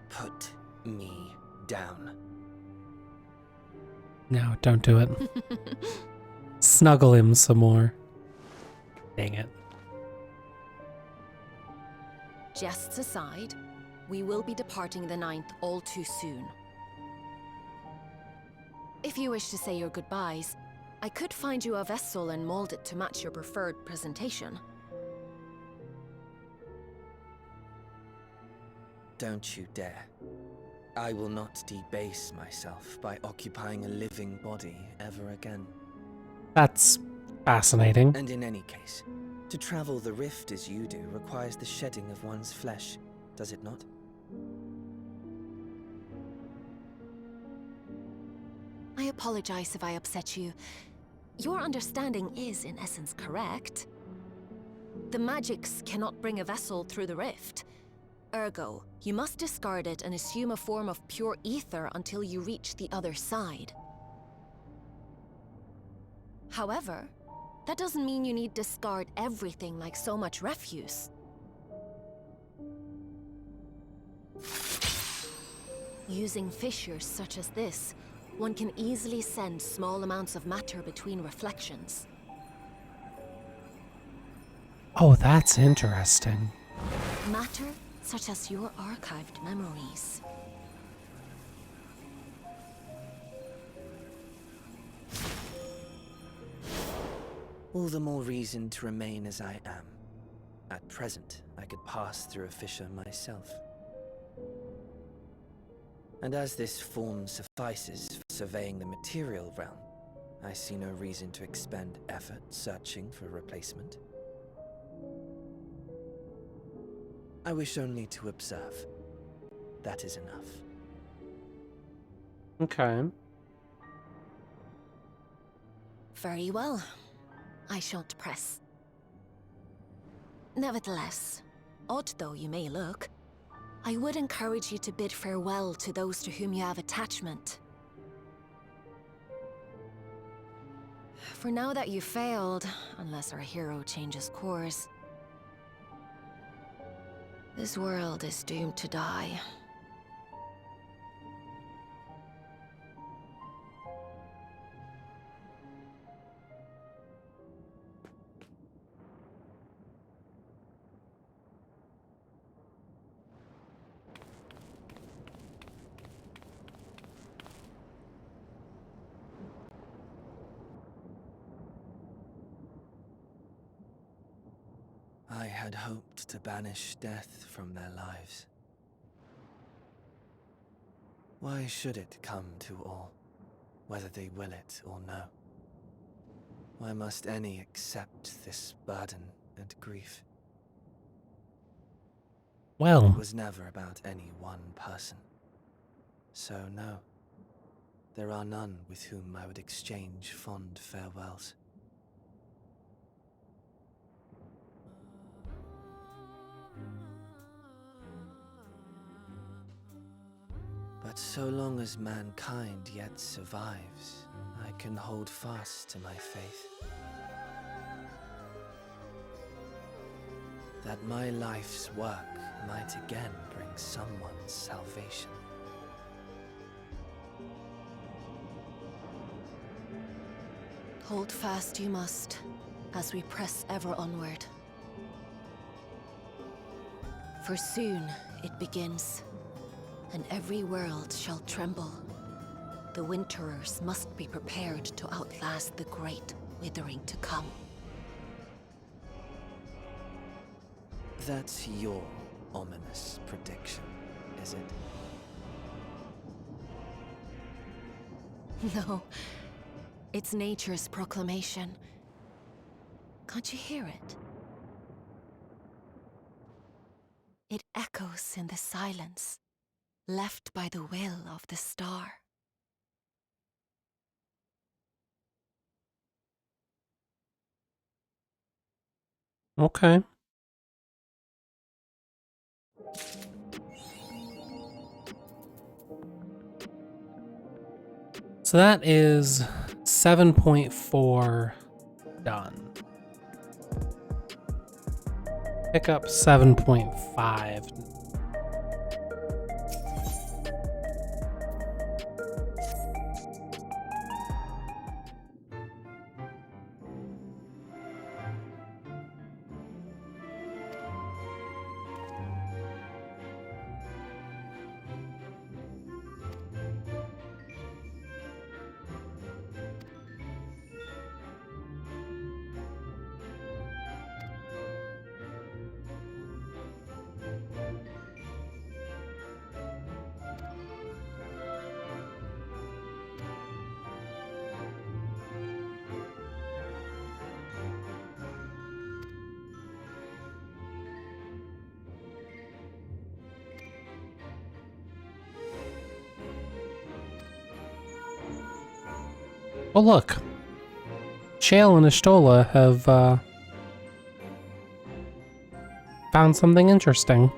Put me down. No, don't do it. Snuggle him some more. Dang it. Jests aside, we will be departing the 9th all too soon. If you wish to say your goodbyes, I could find you a vessel and mold it to match your preferred presentation. Don't you dare. I will not debase myself by occupying a living body ever again. That's fascinating. And in any case, to travel the rift as you do requires the shedding of one's flesh, does it not? I apologize if I upset you. Your understanding is, in essence, correct. The magics cannot bring a vessel through the rift. Ergo, you must discard it and assume a form of pure ether until you reach the other side. However, that doesn't mean you need discard everything like so much refuse. Using fissures such as this, one can easily send small amounts of matter between reflections. Oh, that's interesting. Matter such as your archived memories. All the more reason to remain as I am. At present, I could pass through a fissure myself. And as this form suffices for surveying the material realm, I see no reason to expend effort searching for a replacement. I wish only to observe. That is enough. Okay. Very well. I shan't press. Nevertheless, odd though you may look, I would encourage you to bid farewell to those to whom you have attachment. For now that you failed, unless our hero changes course, this world is doomed to die. I had hoped to banish death from their lives. Why should it come to all, whether they will it or no? Why must any accept this burden and grief? Well, it was never about any one person. So no, there are none with whom I would exchange fond farewells. But so long as mankind yet survives, I can hold fast to my faith. That my life's work might again bring someone's salvation. Hold fast you must, as we press ever onward. For soon it begins, and every world shall tremble. The Winterers must be prepared to outlast the great withering to come. That's your ominous prediction, is it? No, it's nature's proclamation. Can't you hear it? It echoes in the silence, left by the will of the star. Okay. So that is 7.4 done. Pick up 7.5. Well, look. Shale and Ashtola have found something interesting.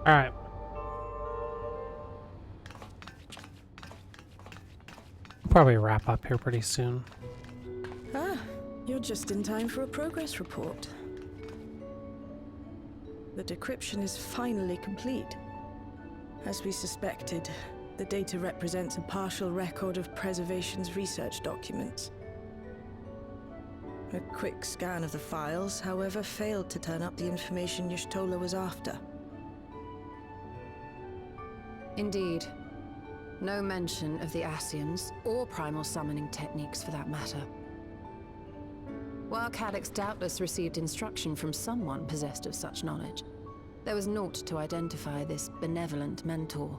All right. Probably wrap up here pretty soon. Ah, you're just in time for a progress report. The decryption is finally complete. As we suspected, the data represents a partial record of Preservation's research documents. A quick scan of the files, however, failed to turn up the information Y'shtola was after. Indeed. No mention of the Ascians, or primal summoning techniques for that matter. While Cadix doubtless received instruction from someone possessed of such knowledge, there was naught to identify this benevolent mentor.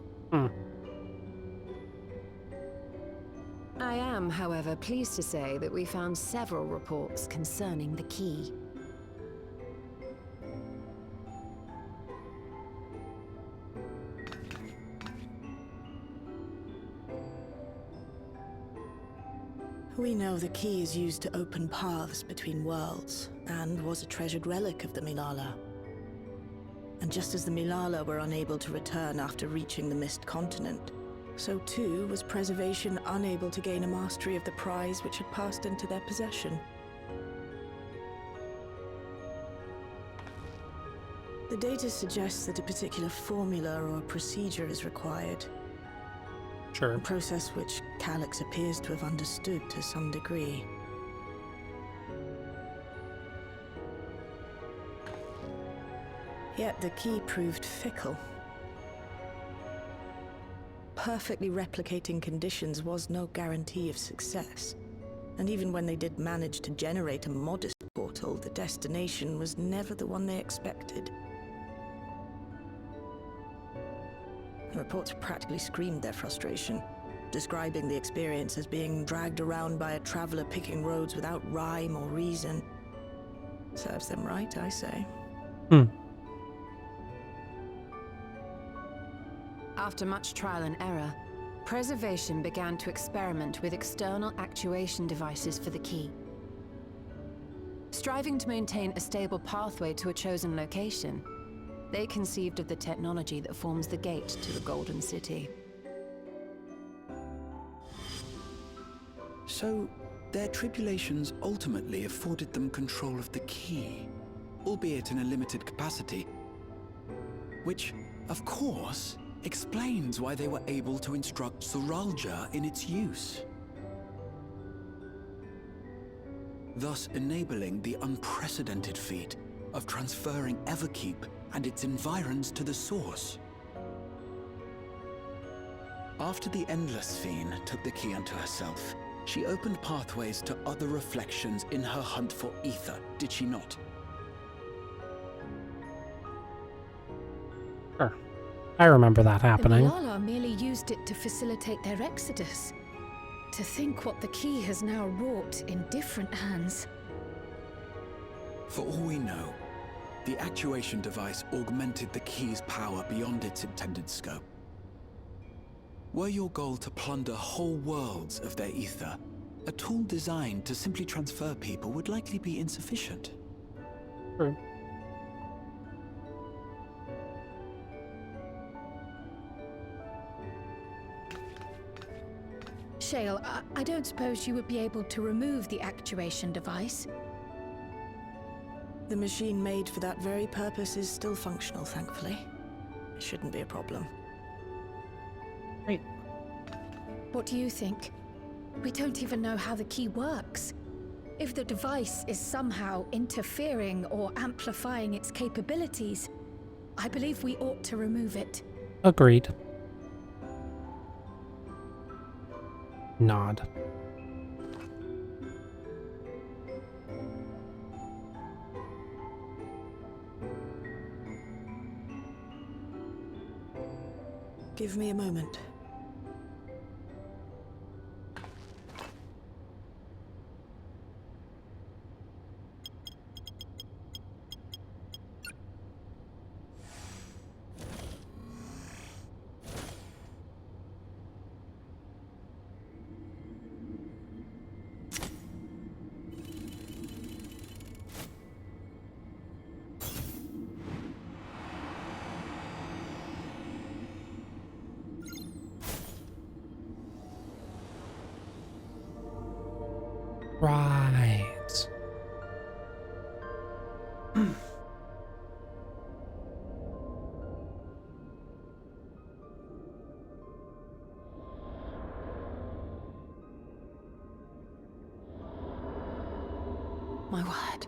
I am, however, pleased to say that we found several reports concerning the key. We know the key is used to open paths between worlds, and was a treasured relic of the Milala. And just as the Milala were unable to return after reaching the Mist Continent, so too was Preservation unable to gain a mastery of the prize which had passed into their possession. The data suggests that a particular formula or procedure is required. Sure. A process which Calyx appears to have understood to some degree. Yet the key proved fickle. Perfectly replicating conditions was no guarantee of success. And even when they did manage to generate a modest portal, the destination was never the one they expected. Reports practically screamed their frustration, describing the experience as being dragged around by a traveler picking roads without rhyme or reason. Serves them right, I say. After much trial and error, Preservation began to experiment with external actuation devices for the key. Striving to maintain a stable pathway to a chosen location, they conceived of the technology that forms the gate to the Golden City. So, their tribulations ultimately afforded them control of the key, albeit in a limited capacity. Which, of course, explains why they were able to instruct Zoralja in its use. Thus enabling the unprecedented feat of transferring Everkeep and its environs to the source. After the Endless Fiend took the key unto herself, she opened pathways to other reflections in her hunt for ether, did she not? Sure. I remember that happening. The Milala merely used it to facilitate their exodus. To think what the key has now wrought in different hands. For all we know, the actuation device augmented the key's power beyond its intended scope. Were your goal to plunder whole worlds of their ether, a tool designed to simply transfer people would likely be insufficient. True. Shale, I don't suppose you would be able to remove the actuation device? The machine made for that very purpose is still functional, thankfully. It shouldn't be a problem. Great. What do you think? We don't even know how the key works. If the device is somehow interfering or amplifying its capabilities, I believe we ought to remove it. Agreed. Nod. Give me a moment. Right. My word.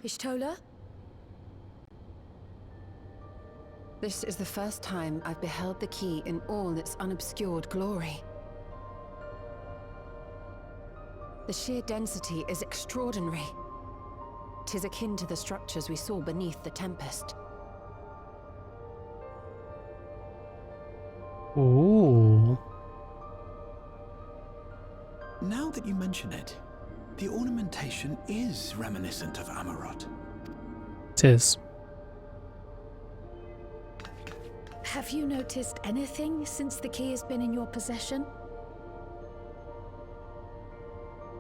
Ishtola? This is the first time I've beheld the key in all its unobscured glory. The sheer density is extraordinary. 'Tis akin to the structures we saw beneath the Tempest. Ooh. Now that you mention it, The ornamentation is reminiscent of Amarot. Tis. Have you noticed anything since the key has been in your possession?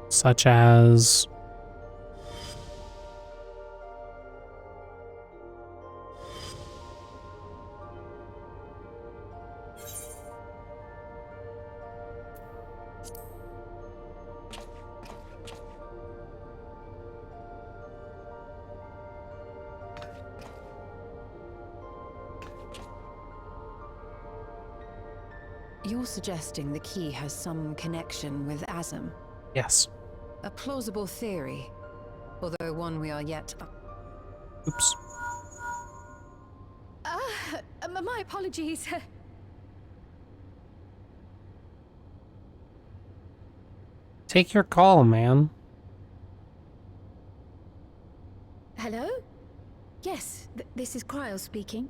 Such as... You're suggesting the key has some connection with Azam? Yes. A plausible theory, although one we are yet... Oops. My apologies. Take your call, man. Hello? Yes, this is Cryo speaking.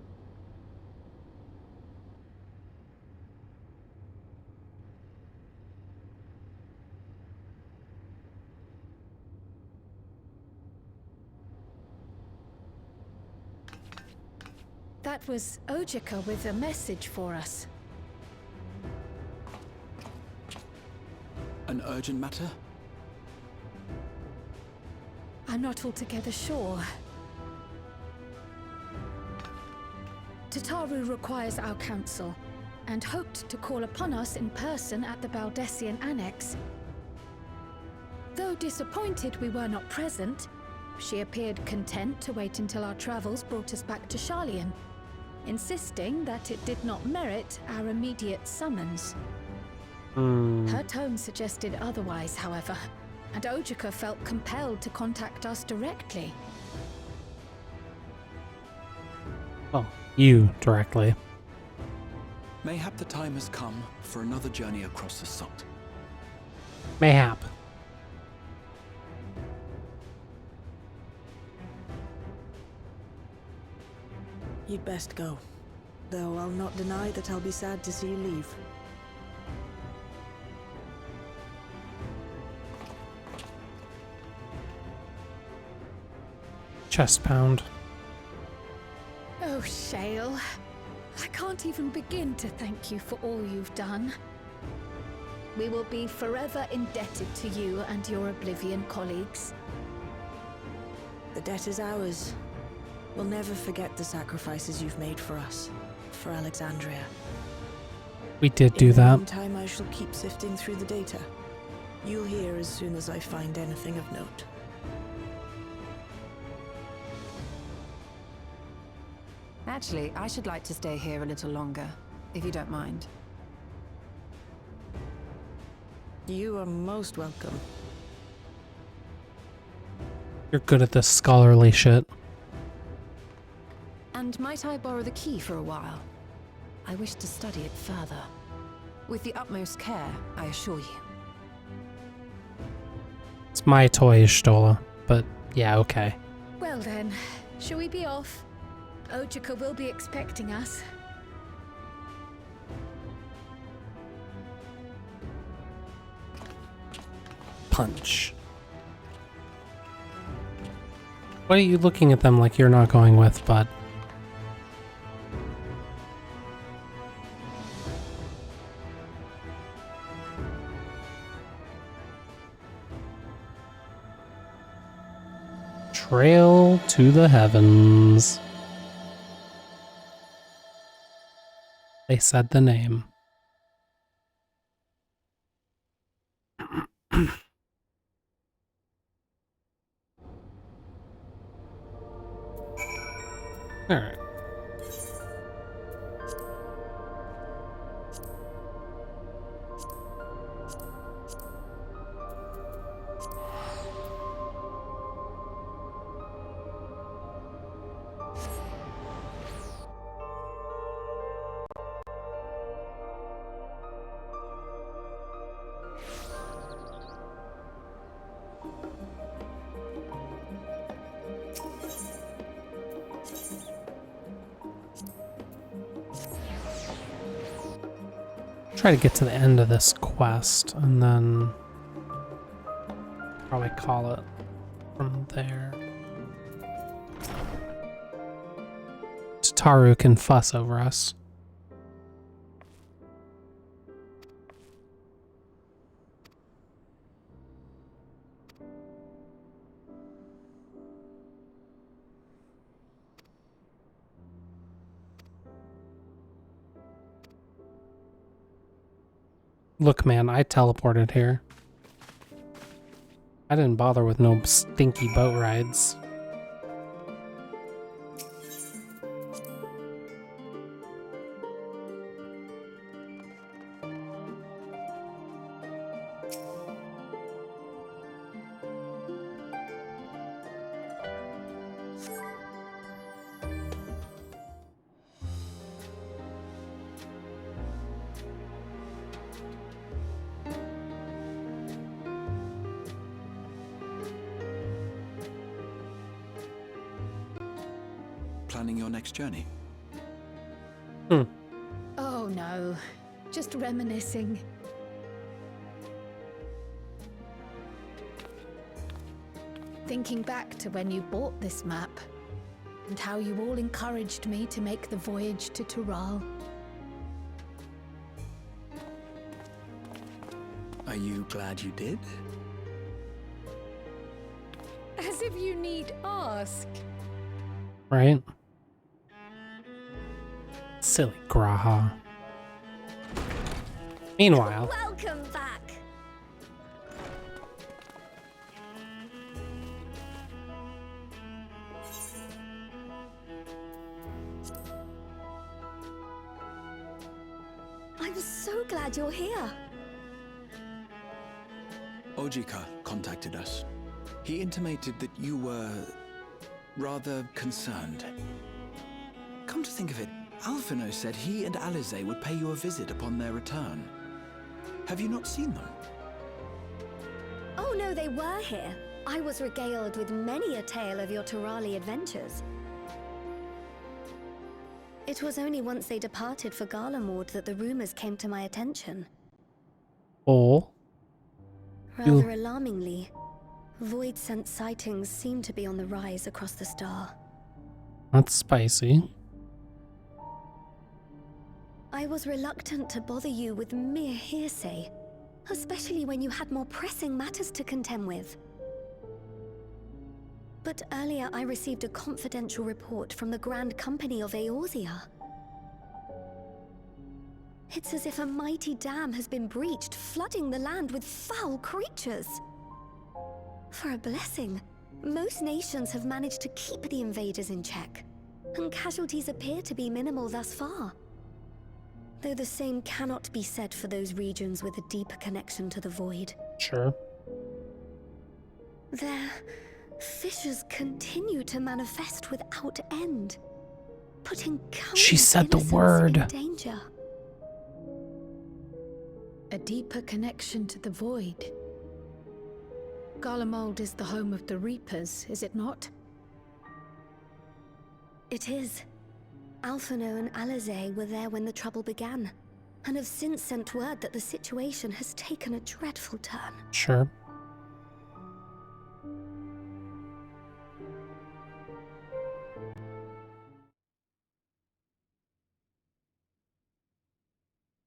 That was Ojika with a message for us. An urgent matter? I'm not altogether sure. Tataru requires our counsel, and hoped to call upon us in person at the Baldessian Annex. Though disappointed we were not present, she appeared content to wait until our travels brought us back to Sharlayan, insisting that it did not merit our immediate summons. Her tone suggested otherwise, however, and Ojika felt compelled to contact us directly. Well, you directly. Mayhap the time has come for another journey across the salt. Mayhap. You'd best go. Though I'll not deny that I'll be sad to see you leave. Chest pound. Oh, Shale. I can't even begin to thank you for all you've done. We will be forever indebted to you and your Oblivion colleagues. The debt is ours. We'll never forget the sacrifices you've made for us, for Alexandria. We did do that. In the meantime, I shall keep sifting through the data. You'll hear as soon as I find anything of note. Actually, I should like to stay here a little longer, if you don't mind. You are most welcome. You're good at this scholarly shit. And might I borrow the key for a while? I wish to study it further. With the utmost care, I assure you. It's my toy, Stola, but yeah, okay. Well then, shall we be off? Ojika will be expecting us. Punch. What are you looking at them like you're not going with, bud? Trail to the heavens. They said the name. All right. Try to get to the end of this quest and then Probably call it from there. Tataru can fuss over us. Look, man, I teleported here. I didn't bother with no stinky boat rides. Planning your next journey? Oh no, just reminiscing. Thinking back to when you bought this map, and how you all encouraged me to make the voyage to Tural. Are you glad you did? As if you need ask. Right? Silly Graha. Meanwhile, Welcome back. I'm so glad you're here. Ojika contacted us. He intimated that you were rather concerned. Come to think of it, Alphino said he and Alize would pay you a visit upon their return. Have you not seen them? Oh no, they were here. I was regaled with many a tale of your Turali adventures. It was only once they departed for Garlemord that the rumors came to my attention. oh, Rather alarmingly, void-sent sightings seem to be on the rise across the star. that's spicy. I was reluctant to bother you with mere hearsay, especially when you had more pressing matters to contend with. But earlier I received a confidential report from the Grand Company of Eorzea. It's as if a mighty dam has been breached, flooding the land with foul creatures. For a blessing, most nations have managed to keep the invaders in check, and casualties appear to be minimal thus far. Though the same cannot be said for those regions with a deeper connection to the void. Sure. Their fissures continue to manifest without end, putting She countless said the innocents word. in danger. A deeper connection to the void. Garlemald is the home of the Reapers, is it not? It is. Alphino and Alize were there when the trouble began, and have since sent word that the situation has taken a dreadful turn. Sure.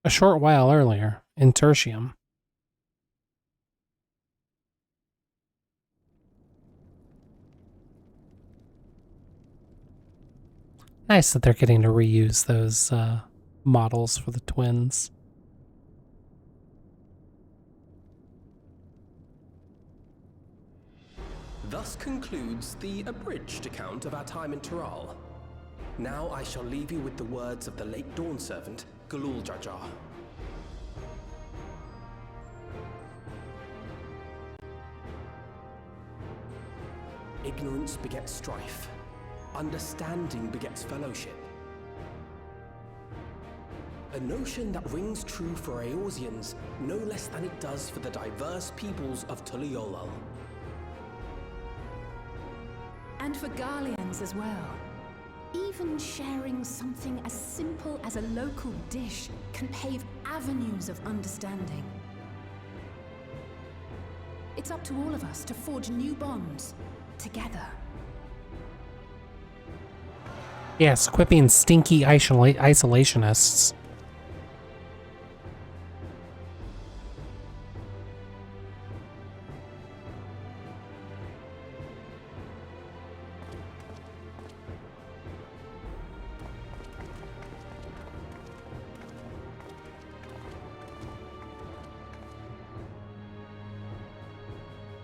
A short while earlier, in Tertium. Nice that they're getting to reuse those models for the twins. Thus concludes the abridged account of our time in Tural. Now I shall leave you with the words of the late Dawn Servant, Galul Jajar. Ignorance begets strife. Understanding begets fellowship. A notion that rings true for Eorzeans no less than it does for the diverse peoples of Tuliolal. And for Garleans as well. Even sharing something as simple as a local dish can pave avenues of understanding. It's up to all of us to forge new bonds, together. Yes, quit being stinky isolationists.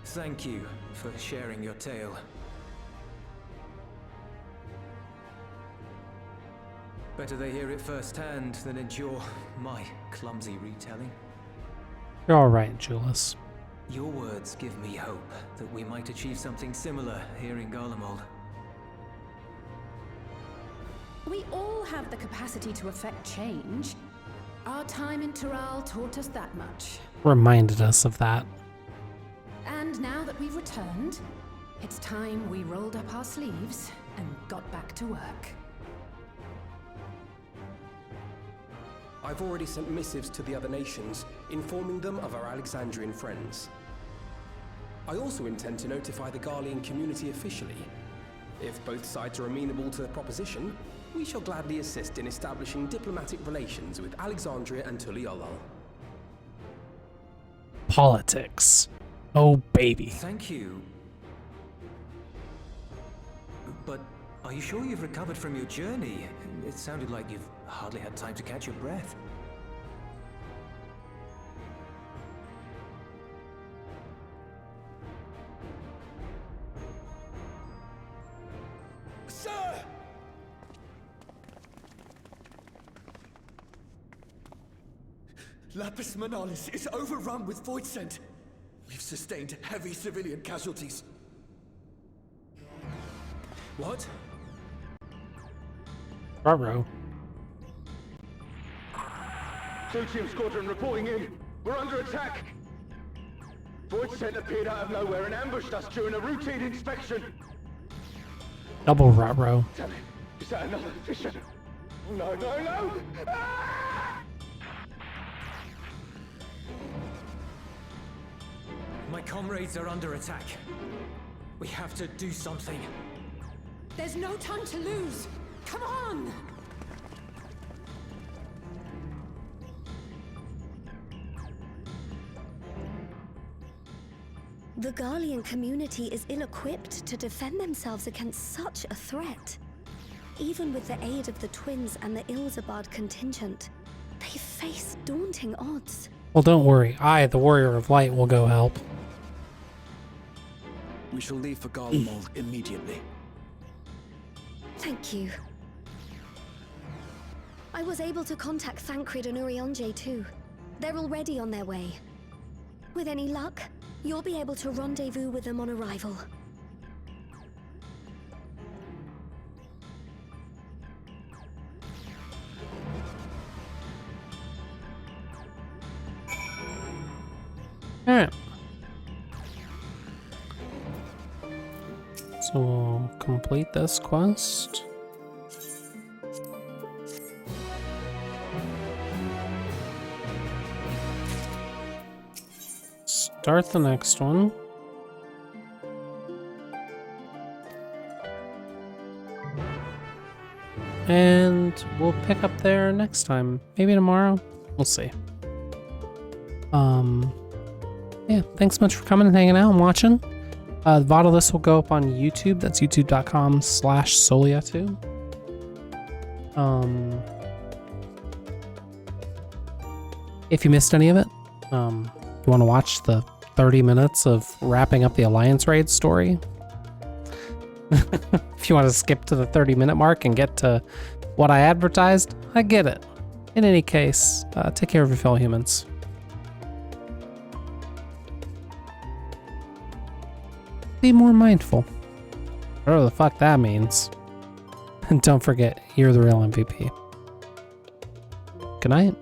Thank you for sharing your tale. Better they hear it firsthand than endure my clumsy retelling. You're alright, Julius. Your words give me hope that we might achieve something similar here in Garlemald. We all have the capacity to affect change. Our time in Tural taught us that much. Reminded us of that. And now that we've returned, it's time we rolled up our sleeves and got back to work. I've already sent missives to the other nations, informing them of our Alexandrian friends. I also intend to notify the Garlean community officially. If both sides are amenable to the proposition, we shall gladly assist in establishing diplomatic relations with Alexandria and Tuliolol. Politics. Oh, baby. Thank you. But are you sure you've recovered from your journey? It sounded like you've hardly had time to catch your breath. Sir! Lapis Manalis is overrun with void scent. We've sustained heavy civilian casualties. What? Ruh-roh. Sotium Squadron reporting in. We're under attack. Void scent appeared out of nowhere and ambushed us during a routine inspection. Double ruh-roh. Damn it. Is that another fisher? No, no, no! Ah! My comrades are under attack. We have to do something. There's no time to lose! Come on! The Garlean community is ill-equipped to defend themselves against such a threat. Even with the aid of the twins and the Ilzabard contingent, they face daunting odds. Well, don't worry. I, the Warrior of Light, will go help. We shall leave for Garlemald immediately. Thank you. I was able to contact Thancred and Urianger too. They're already on their way. With any luck, you'll be able to rendezvous with them on arrival. Alright. So we'll complete this quest. Start the next one. And we'll pick up there next time. Maybe tomorrow. We'll see. Yeah, thanks so much for coming and hanging out and watching. The VOD of this will go up on YouTube. That's youtube.com/Solia2. If you missed any of it, you want to watch the 30 minutes of wrapping up the Alliance Raid story? If you want to skip to the 30-minute mark and get to what I advertised, I get it. In any case, take care of your fellow humans. Be more mindful. Whatever the fuck that means. And don't forget, you're the real MVP. Good night.